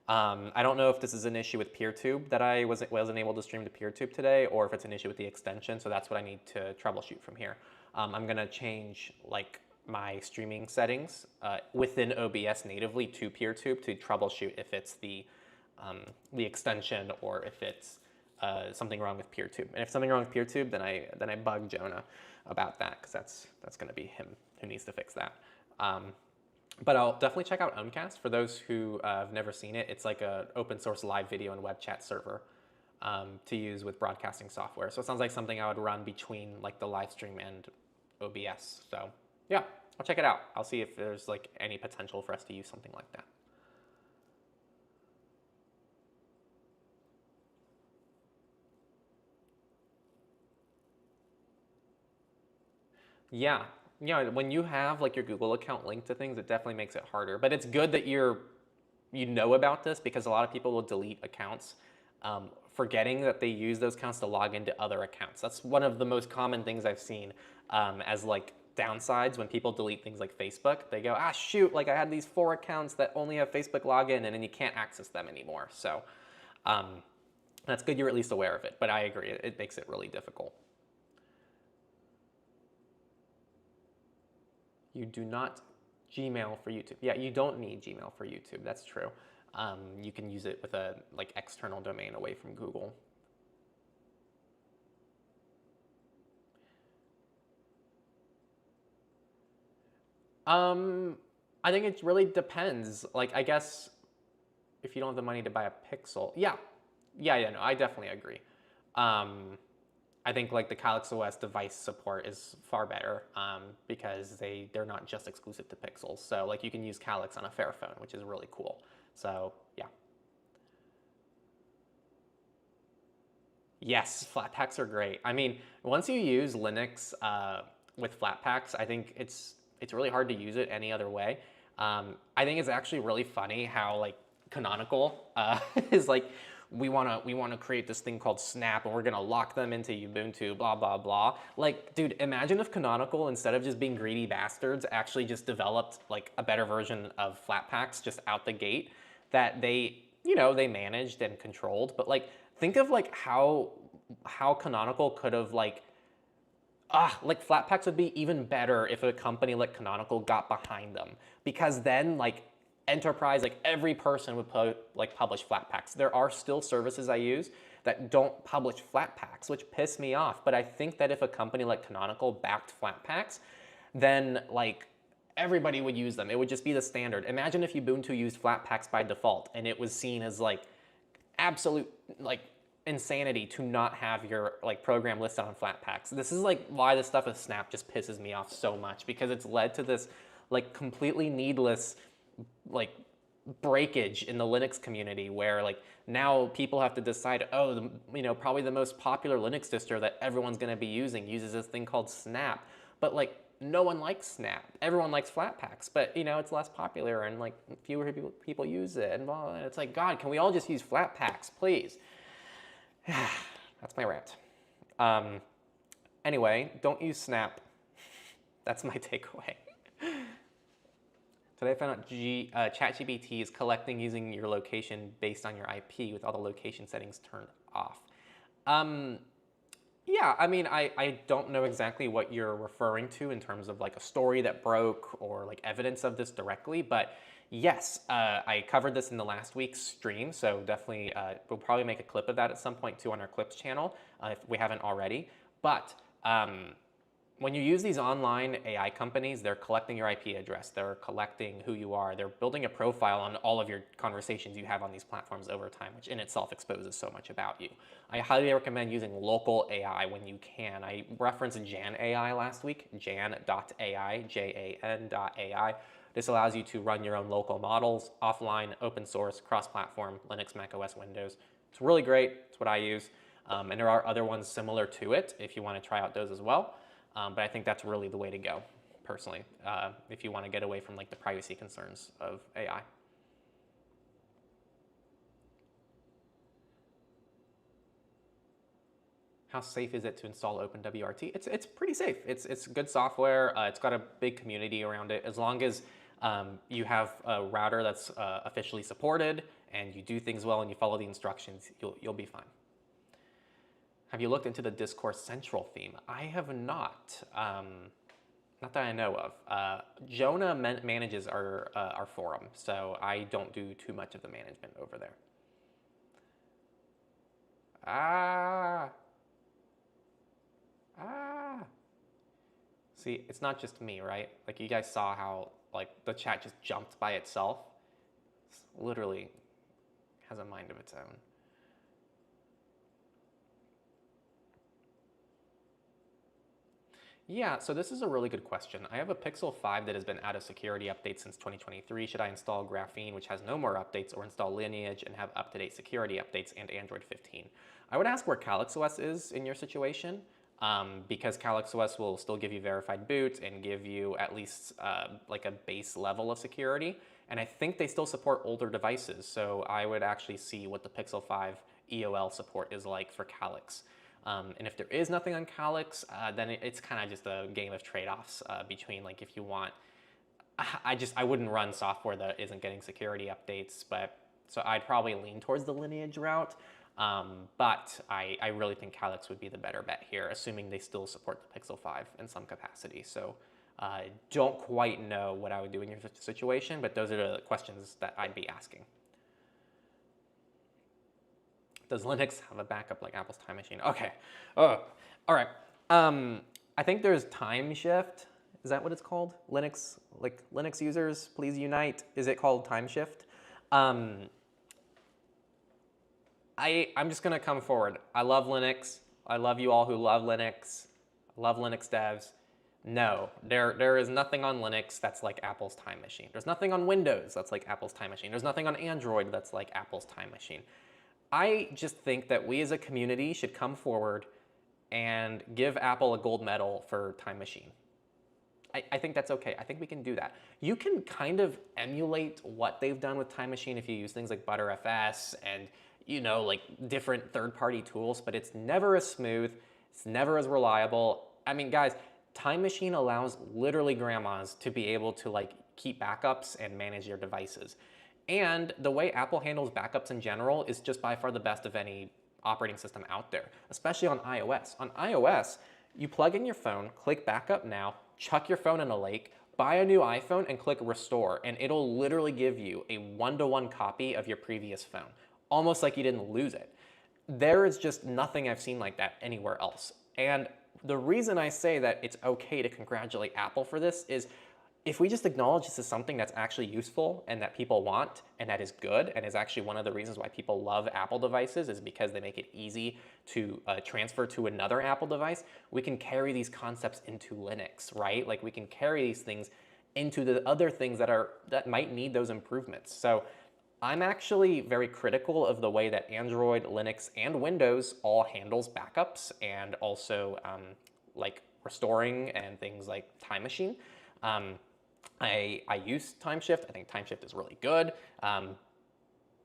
I don't know if this is an issue with PeerTube that I wasn't able to stream to PeerTube today, or if it's an issue with the extension. So that's what I need to troubleshoot from here. I'm gonna change like my streaming settings within OBS natively to PeerTube to troubleshoot if it's the extension or if it's something wrong with PeerTube. And if something wrong with PeerTube, then I bug Jonah about that, because that's going to be him who needs to fix that. But I'll definitely check out Owncast. For those who have never seen it, it's like an open source live video and web chat server to use with broadcasting software. So it sounds like something I would run between like the live stream and OBS. So yeah, I'll check it out. I'll see if there's like any potential for us to use something like that. Yeah. Yeah, when you have like your Google account linked to things, it definitely makes it harder. But it's good that you know about this because a lot of people will delete accounts, forgetting that they use those accounts to log into other accounts. That's one of the most common things I've seen as like downsides when people delete things like Facebook. They go, ah, shoot, like I had these 4 accounts that only have Facebook login, and then you can't access them anymore. So that's good you're at least aware of it. But I agree, it makes it really difficult. You do not Gmail for YouTube. Yeah, you don't need Gmail for YouTube. That's true. You can use it with a like external domain away from Google. I think it really depends. Like, I guess if you don't have the money to buy a Pixel, yeah, no, I definitely agree. I think like the Calyx OS device support is far better because they're not just exclusive to Pixels. So like you can use Calyx on a Fairphone, which is really cool. So yeah. Yes, Flatpaks are great. I mean, once you use Linux with Flatpaks, I think it's really hard to use it any other way. I think it's actually really funny how like Canonical is like we wanna create this thing called Snap and we're gonna lock them into Ubuntu, blah blah blah. Like, dude, imagine if Canonical, instead of just being greedy bastards, actually just developed like a better version of Flatpaks just out the gate that they managed and controlled. But like, think of like how Canonical could have like Flatpaks would be even better if a company like Canonical got behind them, because then like enterprise, like every person would publish Flatpaks. There are still services I use that don't publish Flatpaks, which piss me off. But I think that if a company like Canonical backed Flatpaks, then like everybody would use them. It would just be the standard. Imagine if Ubuntu used Flatpaks by default and it was seen as like absolute like insanity to not have your like program listed on Flatpaks. This is like why the stuff with Snap just pisses me off so much, because it's led to this like completely needless like breakage in the Linux community where like now people have to decide, oh, probably the most popular Linux distro that everyone's going to be using uses this thing called Snap, but like no one likes Snap. Everyone likes Flatpaks, but it's less popular and like fewer people use it, and blah, and it's like, God, can we all just use Flatpaks, please? That's my rant. Anyway, don't use Snap. That's my takeaway. Today I found out ChatGPT is collecting using your location based on your IP with all the location settings turned off. Yeah, I mean, I don't know exactly what you're referring to in terms of like a story that broke or like evidence of this directly, but yes, I covered this in the last week's stream, so definitely we'll probably make a clip of that at some point too on our clips channel if we haven't already. But when you use these online AI companies, they're collecting your IP address, they're collecting who you are, they're building a profile on all of your conversations you have on these platforms over time, which in itself exposes so much about you. I highly recommend using local AI when you can. I referenced Jan AI last week, jan.ai, Jan.ai. This allows you to run your own local models, offline, open source, cross-platform, Linux, Mac OS, Windows. It's really great. It's what I use. And there are other ones similar to it if you want to try out those as well. But I think that's really the way to go, personally, if you want to get away from like the privacy concerns of AI. How safe is it to install OpenWRT? It's pretty safe. It's good software. It's got a big community around it. As long as you have a router that's officially supported and you do things well and you follow the instructions, you'll be fine. Have you looked into the Discourse Central theme? I have not. Not that I know of. Jonah manages our forum, so I don't do too much of the management over there. See, it's not just me, right? Like, you guys saw how like the chat just jumped by itself. It's literally has a mind of its own. Yeah, so this is a really good question. I have a Pixel 5 that has been out of security updates since 2023. Should I install Graphene, which has no more updates, or install Lineage and have up-to-date security updates and Android 15? I would ask where Calyx OS is in your situation. because Calyx OS will still give you verified boot and give you at least like a base level of security. And I think they still support older devices, so I would actually see what the Pixel 5 EOL support is like for Calyx. And if there is nothing on Calyx, then it's kind of just a game of trade-offs between, like, if you want, I wouldn't run software that isn't getting security updates, but so I'd probably lean towards the Lineage route. But I really think Calyx would be the better bet here, assuming they still support the Pixel 5 in some capacity. So don't quite know what I would do in your situation, but those are the questions that I'd be asking. Does Linux have a backup like Apple's Time Machine? Okay. Oh, all right. I think there's Time Shift. Is that what it's called? Linux, like Linux users, please unite. Is it called Time Shift? I'm just gonna come forward. I love Linux. I love you all who love Linux. I love Linux devs. No, there is nothing on Linux that's like Apple's Time Machine. There's nothing on Windows that's like Apple's Time Machine. There's nothing on Android that's like Apple's Time Machine. I just think that we as a community should come forward and give Apple a gold medal for Time Machine. I think that's okay. I think we can do that. You can kind of emulate what they've done with Time Machine if you use things like ButterFS and, you know, like different third-party tools, but it's never as smooth. It's never as reliable. I mean, guys, Time Machine allows literally grandmas to be able to like keep backups and manage your devices. And the way Apple handles backups in general is just by far the best of any operating system out there, especially on iOS. On iOS, you plug in your phone, click backup now, chuck your phone in a lake, buy a new iPhone and click restore, and it'll literally give you a one-to-one copy of your previous phone, almost like you didn't lose it. There is just nothing I've seen like that anywhere else. And the reason I say that it's okay to congratulate Apple for this is if we just acknowledge this is something that's actually useful and that people want and that is good and is actually one of the reasons why people love Apple devices is because they make it easy to transfer to another Apple device, we can carry these concepts into Linux, right? Like we can carry these things into the other things that might need those improvements. So I'm actually very critical of the way that Android, Linux, and Windows all handles backups and also like restoring and things like Time Machine. I use Time Shift. I think Time Shift is really good,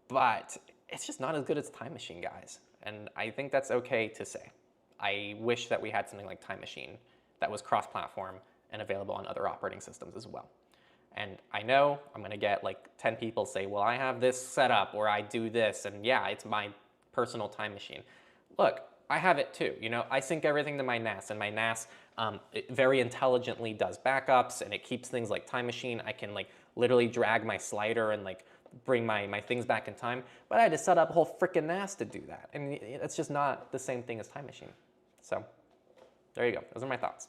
but it's just not as good as Time Machine, guys. And I think that's okay to say. I wish that we had something like Time Machine that was cross-platform and available on other operating systems as well. And I know I'm gonna get like 10 people say, well, I have this set up or I do this, and yeah, it's my personal Time Machine. Look, I have it too. You know, I sync everything to my NAS, and my NAS it very intelligently does backups, and it keeps things like Time Machine. I can like literally drag my slider and like bring my things back in time, but I had to set up a whole freaking NAS to do that, and it's just not the same thing as Time Machine. So there you go. Those are my thoughts.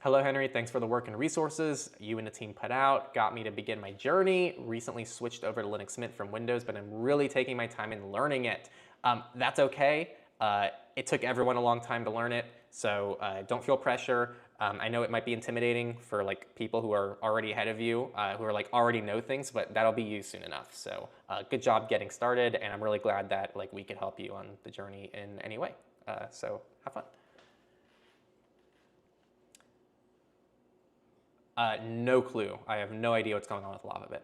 Hello, Henry. Thanks for the work and resources you and the team put out. Got me to begin my journey. Recently switched over to Linux Mint from Windows, but I'm really taking my time in learning it. That's okay. It took everyone a long time to learn it, so don't feel pressure. I know it might be intimidating for like people who are already ahead of you, who are like already know things, but that'll be you soon enough. So good job getting started, and I'm really glad that like we could help you on the journey in any way. So have fun. No clue. I have no idea what's going on with LavaBit.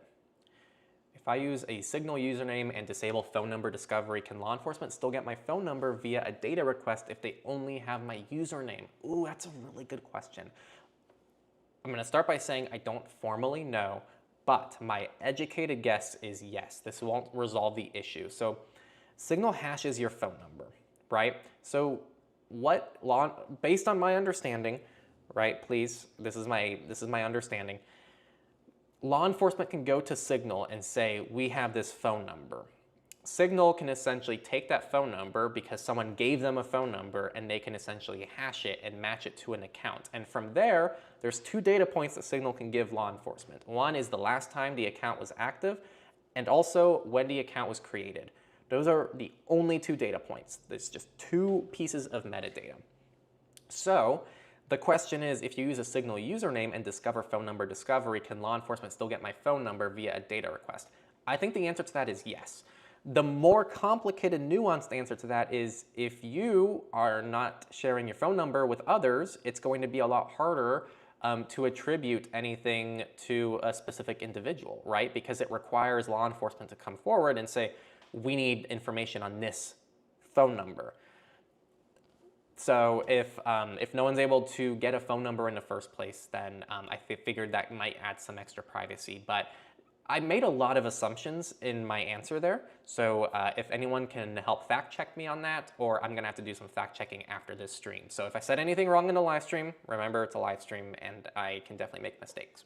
If I use a Signal username and disable phone number discovery, can law enforcement still get my phone number via a data request if they only have my username? Ooh, that's a really good question. I'm gonna start by saying I don't formally know, but my educated guess is yes. This won't resolve the issue. So Signal hashes your phone number, right? So based on my understanding, right, please, this is my understanding. Law enforcement can go to Signal and say, we have this phone number. Signal can essentially take that phone number because someone gave them a phone number, and they can essentially hash it and match it to an account. And from there, there's two data points that Signal can give law enforcement. One is the last time the account was active, and also when the account was created. Those are the only two data points. There's just two pieces of metadata. So the question is, if you use a Signal username and discover phone number discovery, can law enforcement still get my phone number via a data request? I think the answer to that is yes. The more complicated, nuanced answer to that is if you are not sharing your phone number with others, it's going to be a lot harder to attribute anything to a specific individual, right? Because it requires law enforcement to come forward and say, we need information on this phone number. So if no one's able to get a phone number in the first place, then I figured that might add some extra privacy. But I made a lot of assumptions in my answer there. So if anyone can help fact check me on that, or I'm gonna have to do some fact checking after this stream. So if I said anything wrong in the live stream, remember it's a live stream and I can definitely make mistakes.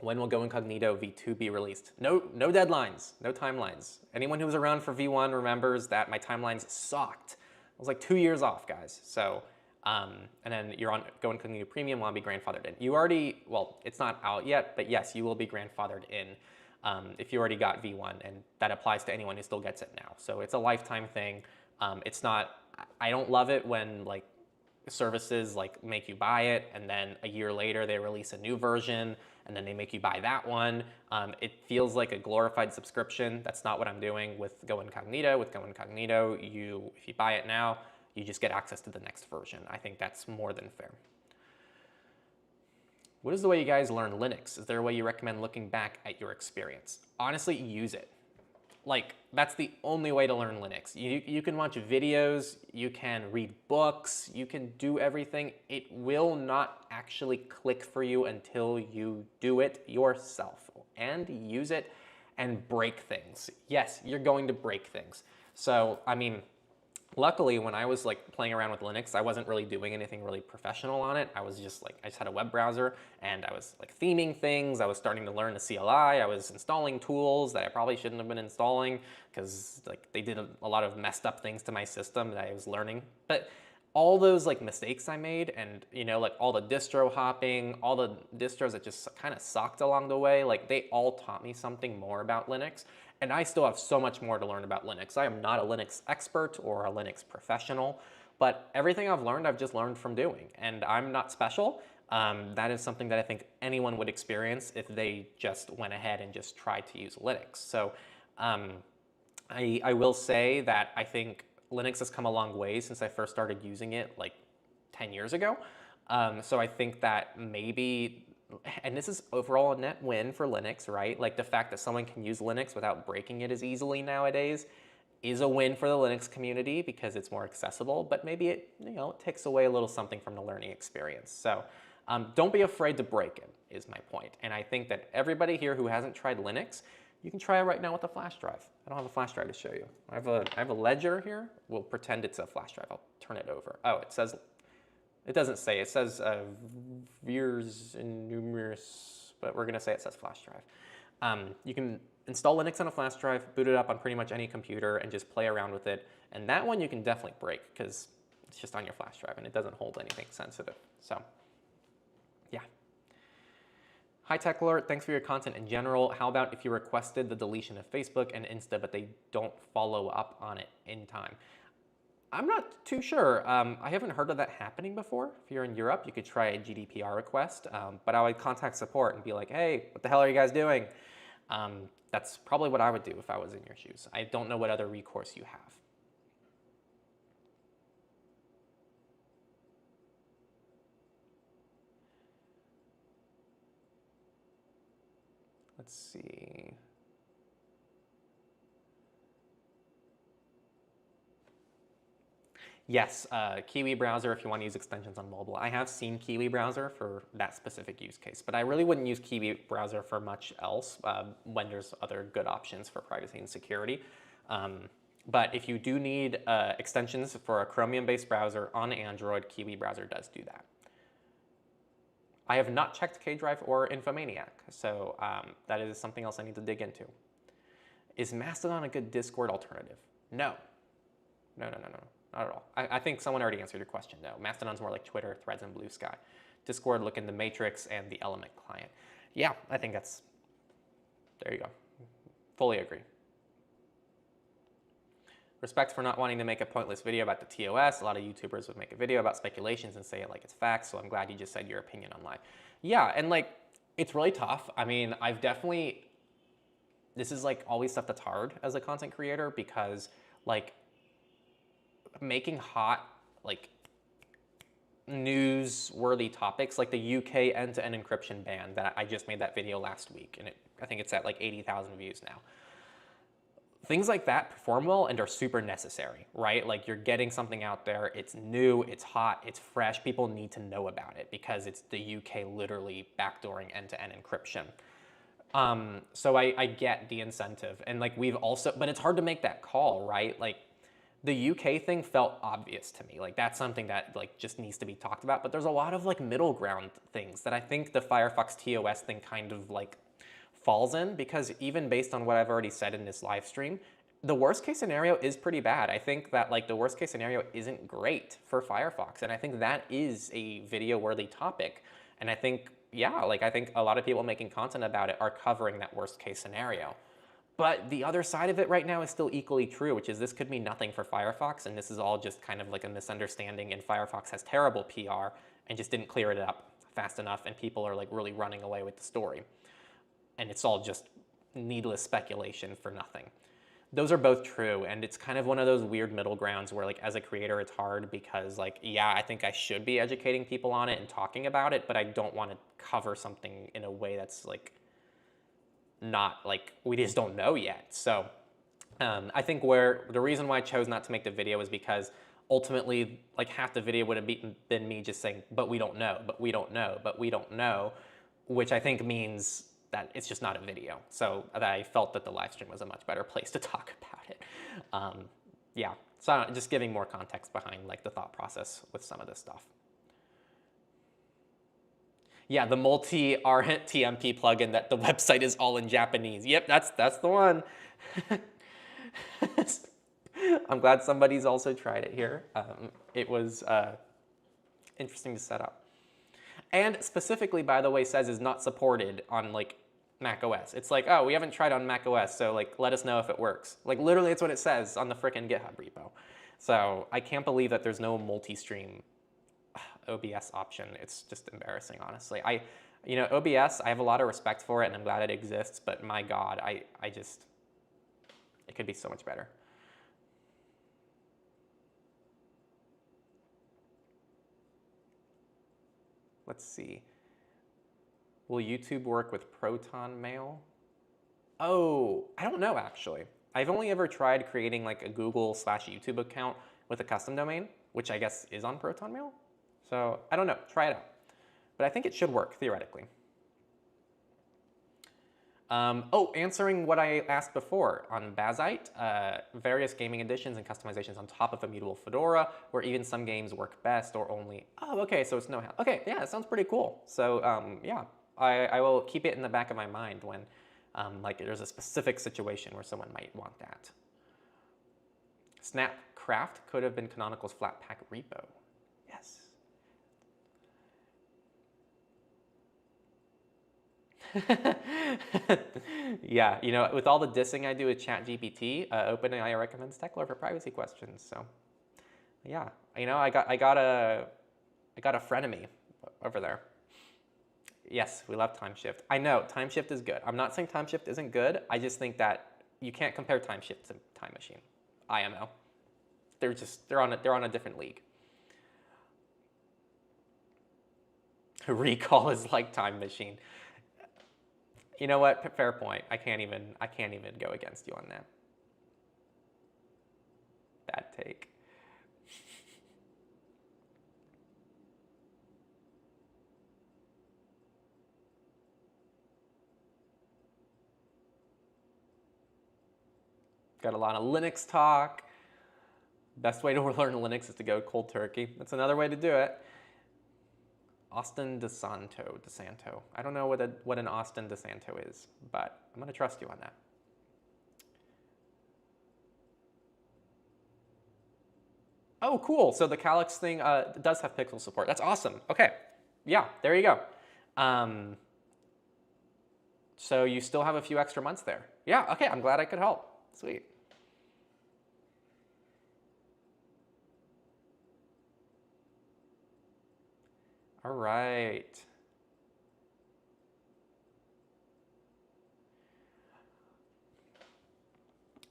When will Go Incognito v2 be released? No deadlines, no timelines. Anyone who was around for v1 remembers that my timelines sucked. I was like 2 years off, guys. So, and then you're on Go Incognito Premium, want to be grandfathered in. You already, well, it's not out yet, but yes, you will be grandfathered in if you already got v1, and that applies to anyone who still gets it now. So it's a lifetime thing. It's not, I don't love it when like services like make you buy it and then a year later they release a new version and then they make you buy that one. It feels like a glorified subscription. That's not what I'm doing with Go Incognito. With Go Incognito, if you buy it now, you just get access to the next version. I think that's more than fair. What is the way you guys learn Linux? Is there a way you recommend looking back at your experience? Honestly, use it. Like, that's the only way to learn Linux. You can watch videos, you can read books, you can do everything. It will not actually click for you until you do it yourself and use it and break things. Yes, you're going to break things. So, I mean, luckily, when I was like playing around with Linux, I wasn't really doing anything really professional on it. I was just like, I just had a web browser and I was like theming things. I was starting to learn the CLI. I was installing tools that I probably shouldn't have been installing because like they did a lot of messed up things to my system that I was learning. But all those like mistakes I made and, you know, like all the distro hopping, all the distros that just kind of sucked along the way, like they all taught me something more about Linux. And I still have so much more to learn about Linux. I am not a Linux expert or a Linux professional, but everything I've learned, I've just learned from doing. And I'm not special. That is something that I think anyone would experience if they just went ahead and just tried to use Linux. So I will say that I think Linux has come a long way since I first started using it like 10 years ago. So I think that maybe, and this is overall a net win for Linux, right? Like the fact that someone can use Linux without breaking it as easily nowadays is a win for the Linux community because it's more accessible, but maybe it, you know, it takes away a little something from the learning experience. So don't be afraid to break it is my point. And I think that everybody here who hasn't tried Linux, you can try it right now with a flash drive. I don't have a flash drive to show you. I have a ledger here. We'll pretend it's a flash drive. I'll turn it over. Oh, it says, it doesn't say, it says virs and numerous, but we're gonna say it says flash drive. You can install Linux on a flash drive, boot it up on pretty much any computer and just play around with it. And that one you can definitely break because it's just on your flash drive and it doesn't hold anything sensitive. So, yeah. Hi Techlore, thanks for your content in general. How about if you requested the deletion of Facebook and Insta, but they don't follow up on it in time? I'm not too sure. I haven't heard of that happening before. If you're in Europe, you could try a GDPR request, but I would contact support and be like, hey, what the hell are you guys doing? That's probably what I would do if I was in your shoes. I don't know what other recourse you have. Let's see. Yes, Kiwi Browser if you want to use extensions on mobile. I have seen Kiwi Browser for that specific use case, but I really wouldn't use Kiwi Browser for much else when there's other good options for privacy and security. But if you do need extensions for a Chromium-based browser on Android, Kiwi Browser does do that. I have not checked KDrive or Infomaniac, so that is something else I need to dig into. Is Mastodon a good Discord alternative? No. No. Not at all. I think someone already answered your question, though. Mastodon's more like Twitter, Threads, and Blue Sky. Discord, look into Matrix and the Element client. Yeah, I think that's, there you go. Fully agree. Respect for not wanting to make a pointless video about the TOS. A lot of YouTubers would make a video about speculations and say it like it's facts, so I'm glad you just said your opinion on live. Yeah, and like, it's really tough. I mean, I've definitely this is like always stuff that's hard as a content creator, because like making hot, like newsworthy topics, like the UK end-to-end encryption ban that I just made that video last week, and I think it's at like 80,000 views now. Things like that perform well and are super necessary, right? Like you're getting something out there, it's new, it's hot, it's fresh, people need to know about it because it's the UK literally backdooring end-to-end encryption. So I get the incentive, and like we've also, but it's hard to make that call, right? Like the UK thing felt obvious to me. Like that's something that like just needs to be talked about, but there's a lot of like middle ground things that I think the Firefox TOS thing kind of like falls in, because even based on what I've already said in this live stream, the worst case scenario is pretty bad. I think that like the worst case scenario isn't great for Firefox, and I think that is a video worthy topic. And I think, yeah, like I think a lot of people making content about it are covering that worst case scenario. But the other side of it right now is still equally true, which is this could mean nothing for Firefox, and this is all just kind of like a misunderstanding, and Firefox has terrible PR and just didn't clear it up fast enough, and people are like really running away with the story. And it's all just needless speculation for nothing. Those are both true, and it's kind of one of those weird middle grounds where like as a creator it's hard, because like, yeah, I think I should be educating people on it and talking about it, but I don't want to cover something in a way that's like not like we just don't know yet. So I think where the reason why I chose not to make the video is because ultimately like half the video would have been me just saying, but we don't know, but we don't know, but we don't know, which I think means that it's just not a video. So I felt that the live stream was a much better place to talk about it. Yeah, so just giving more context behind like the thought process with some of this stuff. Yeah, the multi-RTMP plugin that the website is all in Japanese. Yep, that's the one. I'm glad somebody's also tried it here. It was interesting to set up. And specifically, by the way, says is not supported on like Mac OS. It's like, oh, we haven't tried on Mac OS, so like let us know if it works. Like literally, it's what it says on the frickin' GitHub repo. So I can't believe that there's no multi-stream OBS option. It's just embarrassing, honestly. You know, OBS, I have a lot of respect for it, and I'm glad it exists. But my God, I just, it could be so much better. Let's see. Will YouTube work with Proton Mail? Oh, I don't know actually. I've only ever tried creating like a Google/YouTube account with a custom domain, which I guess is on Proton Mail. So I don't know, try it out. But I think it should work theoretically. Oh, answering what I asked before on BRIGHTSIDE, various gaming editions and customizations on top of Immutable Fedora, where even some games work best or only, oh, okay, so it's no help. Okay, yeah, that sounds pretty cool. So yeah, I will keep it in the back of my mind when like there's a specific situation where someone might want that. Snapcraft could have been Canonical's Flatpak repo. Yes. Yeah, you know, with all the dissing I do with ChatGPT, OpenAI recommends Techlore for privacy questions. So, yeah, you know, I got a frenemy over there. Yes, we love Timeshift. I know Timeshift is good. I'm not saying Timeshift isn't good. I just think that you can't compare Timeshift to Time Machine, IMO. They're on a different league. Recall is like Time Machine. You know what? Fair point. I can't even go against you on that. Bad take. Got a lot of Linux talk. Best way to learn Linux is to go cold turkey. That's another way to do it. Austin DeSanto. I don't know what an Austin DeSanto is, but I'm going to trust you on that. Oh, cool. So the Calyx thing does have pixel support. That's awesome. Okay. Yeah, there you go. So you still have a few extra months there. Yeah, okay. I'm glad I could help. Sweet. All right.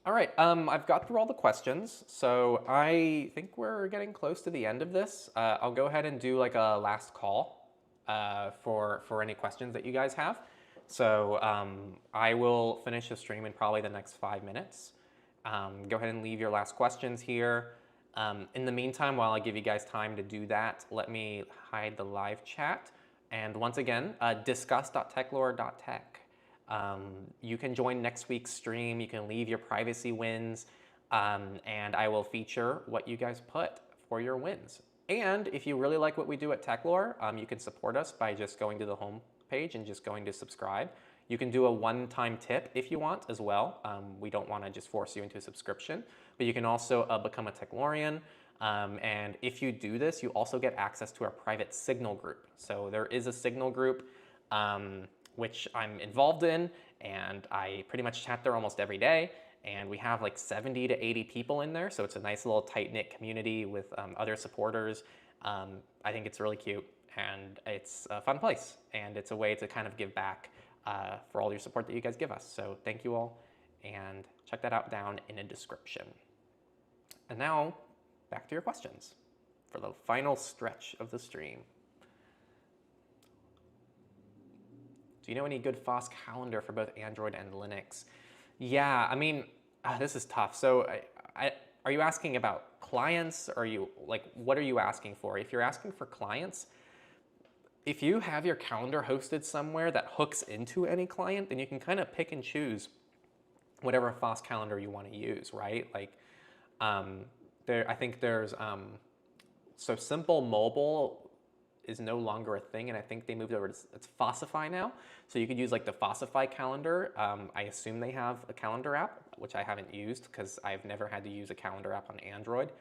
All right, I've got through all the questions, so I think we're getting close to the end of this. I'll go ahead and do like a last call for any questions that you guys have. So I will finish the stream in probably the next 5 minutes. Go ahead and leave your last questions here. In the meantime, while I give you guys time to do that, let me hide the live chat. And once again, discuss.techlore.tech. You can join next week's stream. You can leave your privacy wins, and I will feature what you guys put for your wins. And if you really like what we do at Techlore, you can support us by just going to the home page and just going to subscribe. You can do a one-time tip if you want as well. We don't want to just force you into a subscription, but you can also become a Techlorean. And if you do this, you also get access to our private Signal group. So there is a Signal group which I'm involved in, and I pretty much chat there almost every day. And we have like 70 to 80 people in there, so it's a nice little tight-knit community with other supporters. I think it's really cute, and it's a fun place, and it's a way to kind of give back for all your support that you guys give us. So thank you all, and check that out down in the description. And now, back to your questions for the final stretch of the stream. Do you know any good FOSS calendar for both Android and Linux? Yeah, I mean, this is tough. So are you asking about clients? Or are you, like, what are you asking for? If you're asking for clients, if you have your calendar hosted somewhere that hooks into any client, then you can kind of pick and choose whatever FOSS calendar you want to use, right? Like, I think there's, so Simple Mobile is no longer a thing, and I think they moved over to, it's Fossify now. So you could use like the Fossify calendar. I assume they have a calendar app, which I haven't used because I've never had to use a calendar app on Android.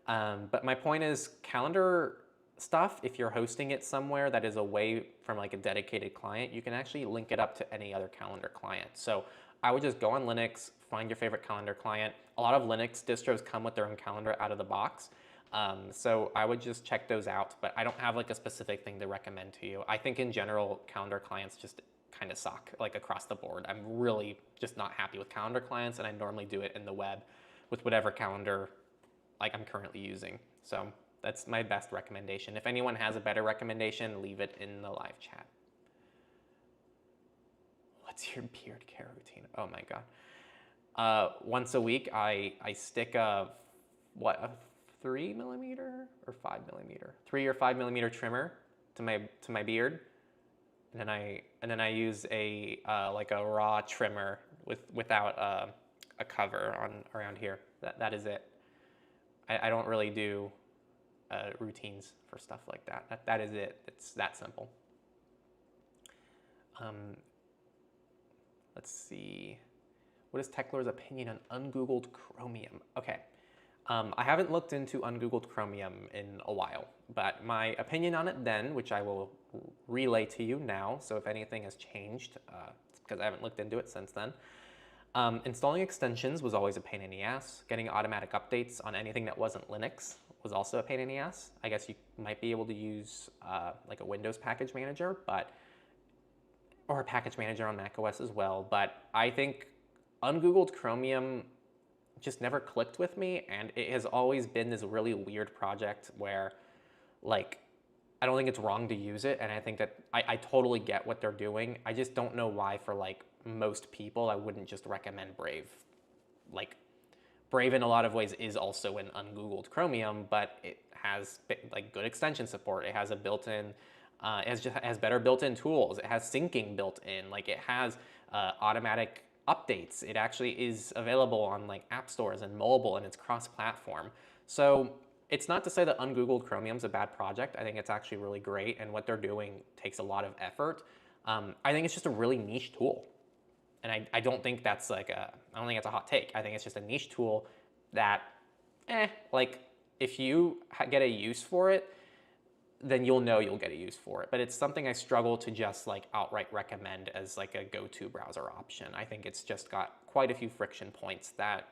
But my point is, calendar stuff, if you're hosting it somewhere that is away from like a dedicated client, you can actually link it up to any other calendar client. So I would just go on Linux, find your favorite calendar client. A lot of Linux distros come with their own calendar out of the box. So I would just check those out, but I don't have like a specific thing to recommend to you. I think in general, calendar clients just kind of suck, like across the board. I'm really just not happy with calendar clients, and I normally do it in the web with whatever calendar like I'm currently using. So that's my best recommendation. If anyone has a better recommendation, leave it in the live chat. What's your beard care routine? Oh my God. Once a week, I stick a 3mm or 5mm, 3 or 5mm trimmer to my beard, and then I use a like a raw trimmer without a cover on around here. That is it. I don't really do routines for stuff like that. That is it. It's that simple. Let's see. What is Techlore's opinion on ungoogled Chromium? Okay. I haven't looked into ungoogled Chromium in a while, but my opinion on it then, which I will relay to you now, so if anything has changed, it's because I haven't looked into it since then. Installing extensions was always a pain in the ass. Getting automatic updates on anything that wasn't Linux was also a pain in the ass. I guess you might be able to use like a Windows package manager, or a package manager on macOS as well, but I think ungoogled Chromium just never clicked with me, and it has always been this really weird project where, like, I don't think it's wrong to use it, and I think that I totally get what they're doing. I just don't know why for, like, most people I wouldn't just recommend Brave. Like, Brave in a lot of ways is also an ungoogled Chromium, but it has, like, good extension support. It has a built-in, it has better built-in tools. It has syncing built in. Like, it has automatic updates. It actually is available on like app stores and mobile, and it's cross-platform. So it's not to say that ungoogled Chromium is a bad project. I think it's actually really great, and what they're doing takes a lot of effort. I think it's just a really niche tool, and I don't think that's like I don't think it's a hot take. I think it's just a niche tool that, like if you get a use for it, then you'll know you'll get a use for it. But it's something I struggle to just like outright recommend as like a go-to browser option. I think it's just got quite a few friction points that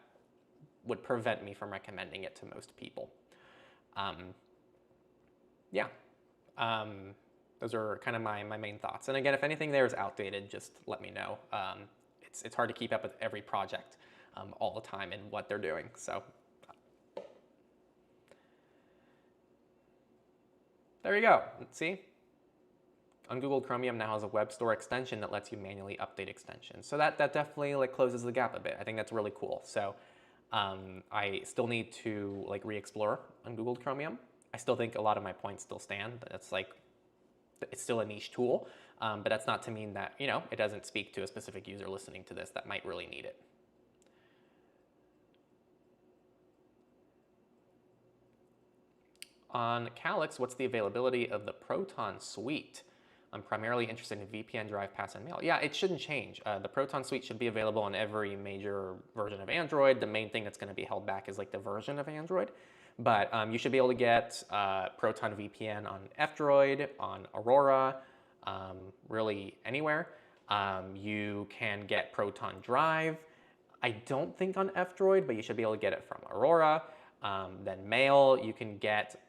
would prevent me from recommending it to most people. Those are kind of my main thoughts. And again, if anything there is outdated, just let me know. It's hard to keep up with every project. all the time in what they're doing. So there you go. Let's see. Ungoogled Chromium now has a web store extension that lets you manually update extensions. So that definitely like closes the gap a bit. I think that's really cool. So I still need to like re-explore Ungoogled Chromium. I still think a lot of my points still stand. It's like, it's still a niche tool, but that's not to mean that, you know, it doesn't speak to a specific user listening to this that might really need it. On Calyx, what's the availability of the Proton suite? I'm primarily interested in VPN, drive, pass, and mail. Yeah, it shouldn't change. The Proton suite should be available on every major version of Android. The main thing that's going to be held back is like the version of Android. But you should be able to get Proton VPN on F-Droid, on Aurora, really anywhere. You can get Proton Drive. I don't think on F-Droid, but you should be able to get it from Aurora. Then mail, you can get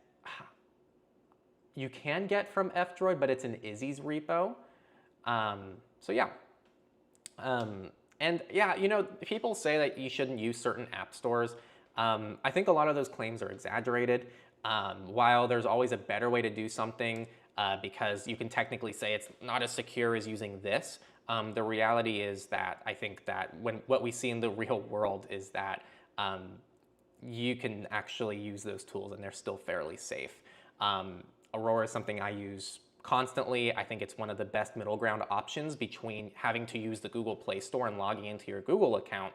from F-Droid, but it's in Izzy's repo. So yeah. And yeah, you know, people say that you shouldn't use certain app stores. I think a lot of those claims are exaggerated. While there's always a better way to do something, because you can technically say it's not as secure as using this, the reality is that I think that what we see in the real world is that you can actually use those tools and they're still fairly safe. Aurora is something I use constantly. I think it's one of the best middle ground options between having to use the Google Play Store and logging into your Google account,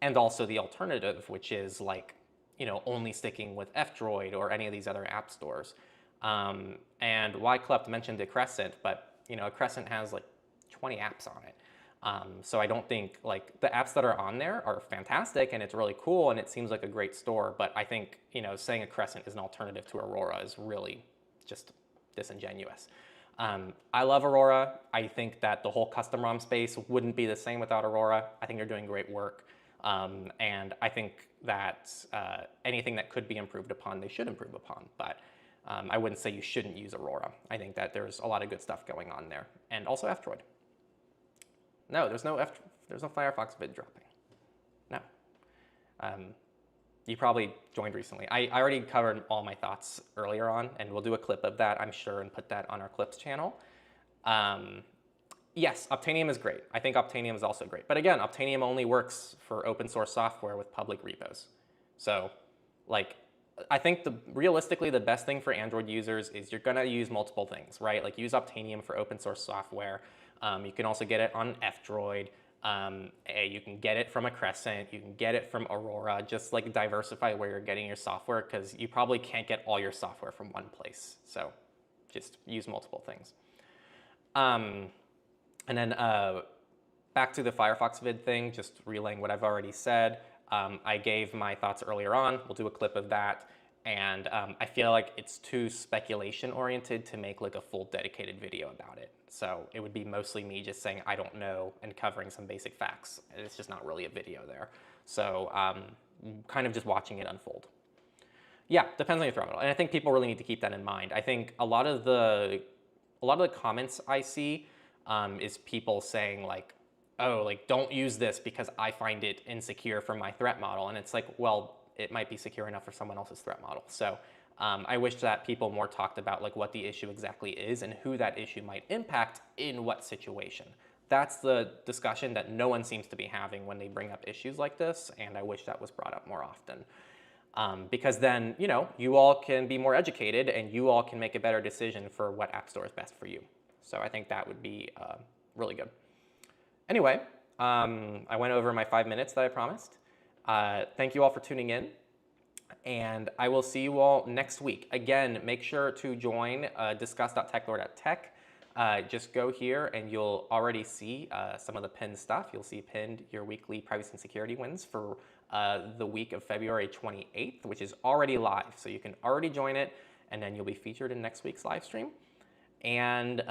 and also the alternative, which is like, you know, only sticking with F-Droid or any of these other app stores. And Wyclef mentioned a Crescent, but you know, a Crescent has like 20 apps on it. So I don't think, like, the apps that are on there are fantastic and it's really cool and it seems like a great store, but I think, you know, saying a Crescent is an alternative to Aurora is really just disingenuous. I love Aurora. I think that the whole custom ROM space wouldn't be the same without Aurora. I think they're doing great work. And I think that anything that could be improved upon, they should improve upon. But I wouldn't say you shouldn't use Aurora. I think that there's a lot of good stuff going on there. And also F-Droid. No, there's no Firefox vid dropping. No. You probably joined recently. I already covered all my thoughts earlier on, and we'll do a clip of that, I'm sure, and put that on our clips channel. Yes, Obtainium is great. I think Obtainium is also great. But again, Obtainium only works for open source software with public repos. So, like, I think realistically the best thing for Android users is you're gonna use multiple things, right? Like, use Obtainium for open source software. You can also get it on F-Droid. You can get it from a Crescent. You can get it from Aurora. Just like diversify where you're getting your software, because you probably can't get all your software from one place. So just use multiple things. And then back to the Firefox vid thing, just relaying what I've already said. I gave my thoughts earlier on. We'll do a clip of that. And I feel like it's too speculation oriented to make like a full dedicated video about it. So it would be mostly me just saying I don't know and covering some basic facts. It's just not really a video there. So kind of just watching it unfold. Yeah, depends on your threat model. And I think people really need to keep that in mind. I think a lot of the comments I see is people saying like, oh, like don't use this because I find it insecure for my threat model. And it's like, well, it might be secure enough for someone else's threat model. So I wish that people more talked about like what the issue exactly is and who that issue might impact in what situation. That's the discussion that no one seems to be having when they bring up issues like this, and I wish that was brought up more often. Because then, you know, you all can be more educated and you all can make a better decision for what app store is best for you. So I think that would be really good. Anyway, I went over my 5 minutes that I promised. Thank you all for tuning in, and I will see you all next week. Again, make sure to join discuss.techlore.tech. Just go here and you'll already see some of the pinned stuff. You'll see pinned your weekly privacy and security wins for the week of February 28th, which is already live. So you can already join it, and then you'll be featured in next week's live stream. And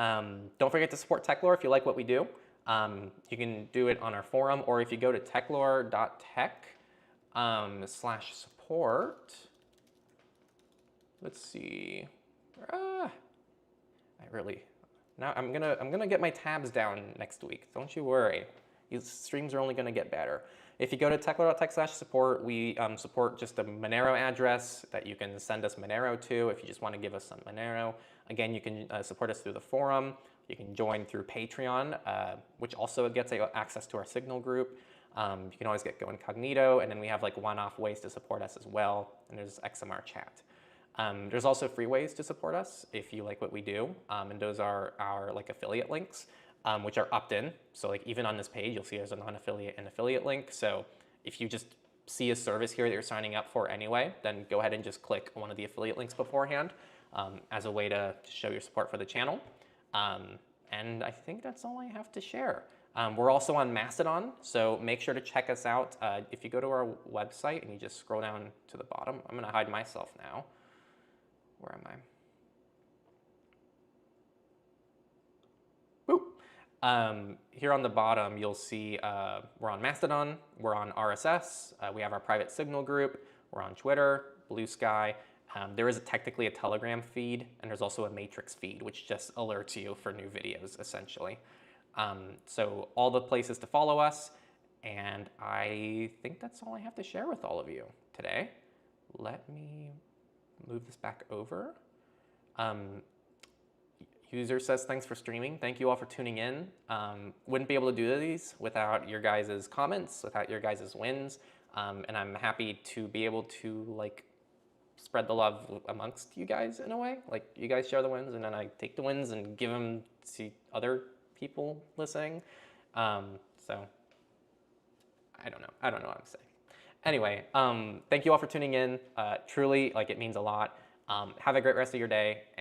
don't forget to support Techlore if you like what we do. You can do it on our forum, or if you go to techlore.tech /support. Let's see. I'm gonna get my tabs down next week. Don't you worry. These streams are only going to get better. If you go to techlore.tech/support, we support just a Monero address that you can send us Monero to if you just want to give us some Monero. Again, you can support us through the forum. You can join through Patreon, which also gets access to our Signal group. You can always get Go Incognito, and then we have like one-off ways to support us as well, and there's XMR chat. There's also free ways to support us if you like what we do, and those are our like affiliate links, which are opt-in. So like even on this page, you'll see there's a non-affiliate and affiliate link. So if you just see a service here that you're signing up for anyway, then go ahead and just click one of the affiliate links beforehand as a way to show your support for the channel. And I think that's all I have to share. We're also on Mastodon, so make sure to check us out. If you go to our website and you just scroll down to the bottom, I'm going to hide myself now. Where am I? Boop. Here on the bottom, you'll see we're on Mastodon, we're on RSS, we have our private Signal group, we're on Twitter, Blue Sky. There is technically a Telegram feed, and there's also a Matrix feed, which just alerts you for new videos, essentially. So all the places to follow us, and I think that's all I have to share with all of you today. Let me move this back over. User says, thanks for streaming. Thank you all for tuning in. Wouldn't be able to do these without your guys' comments, without your guys' wins, and I'm happy to be able to like spread the love amongst you guys in a way. Like you guys share the wins, and then I take the wins and give them to other people listening. So I don't know what I'm saying. Anyway, thank you all for tuning in. Truly, like it means a lot. Have a great rest of your day. And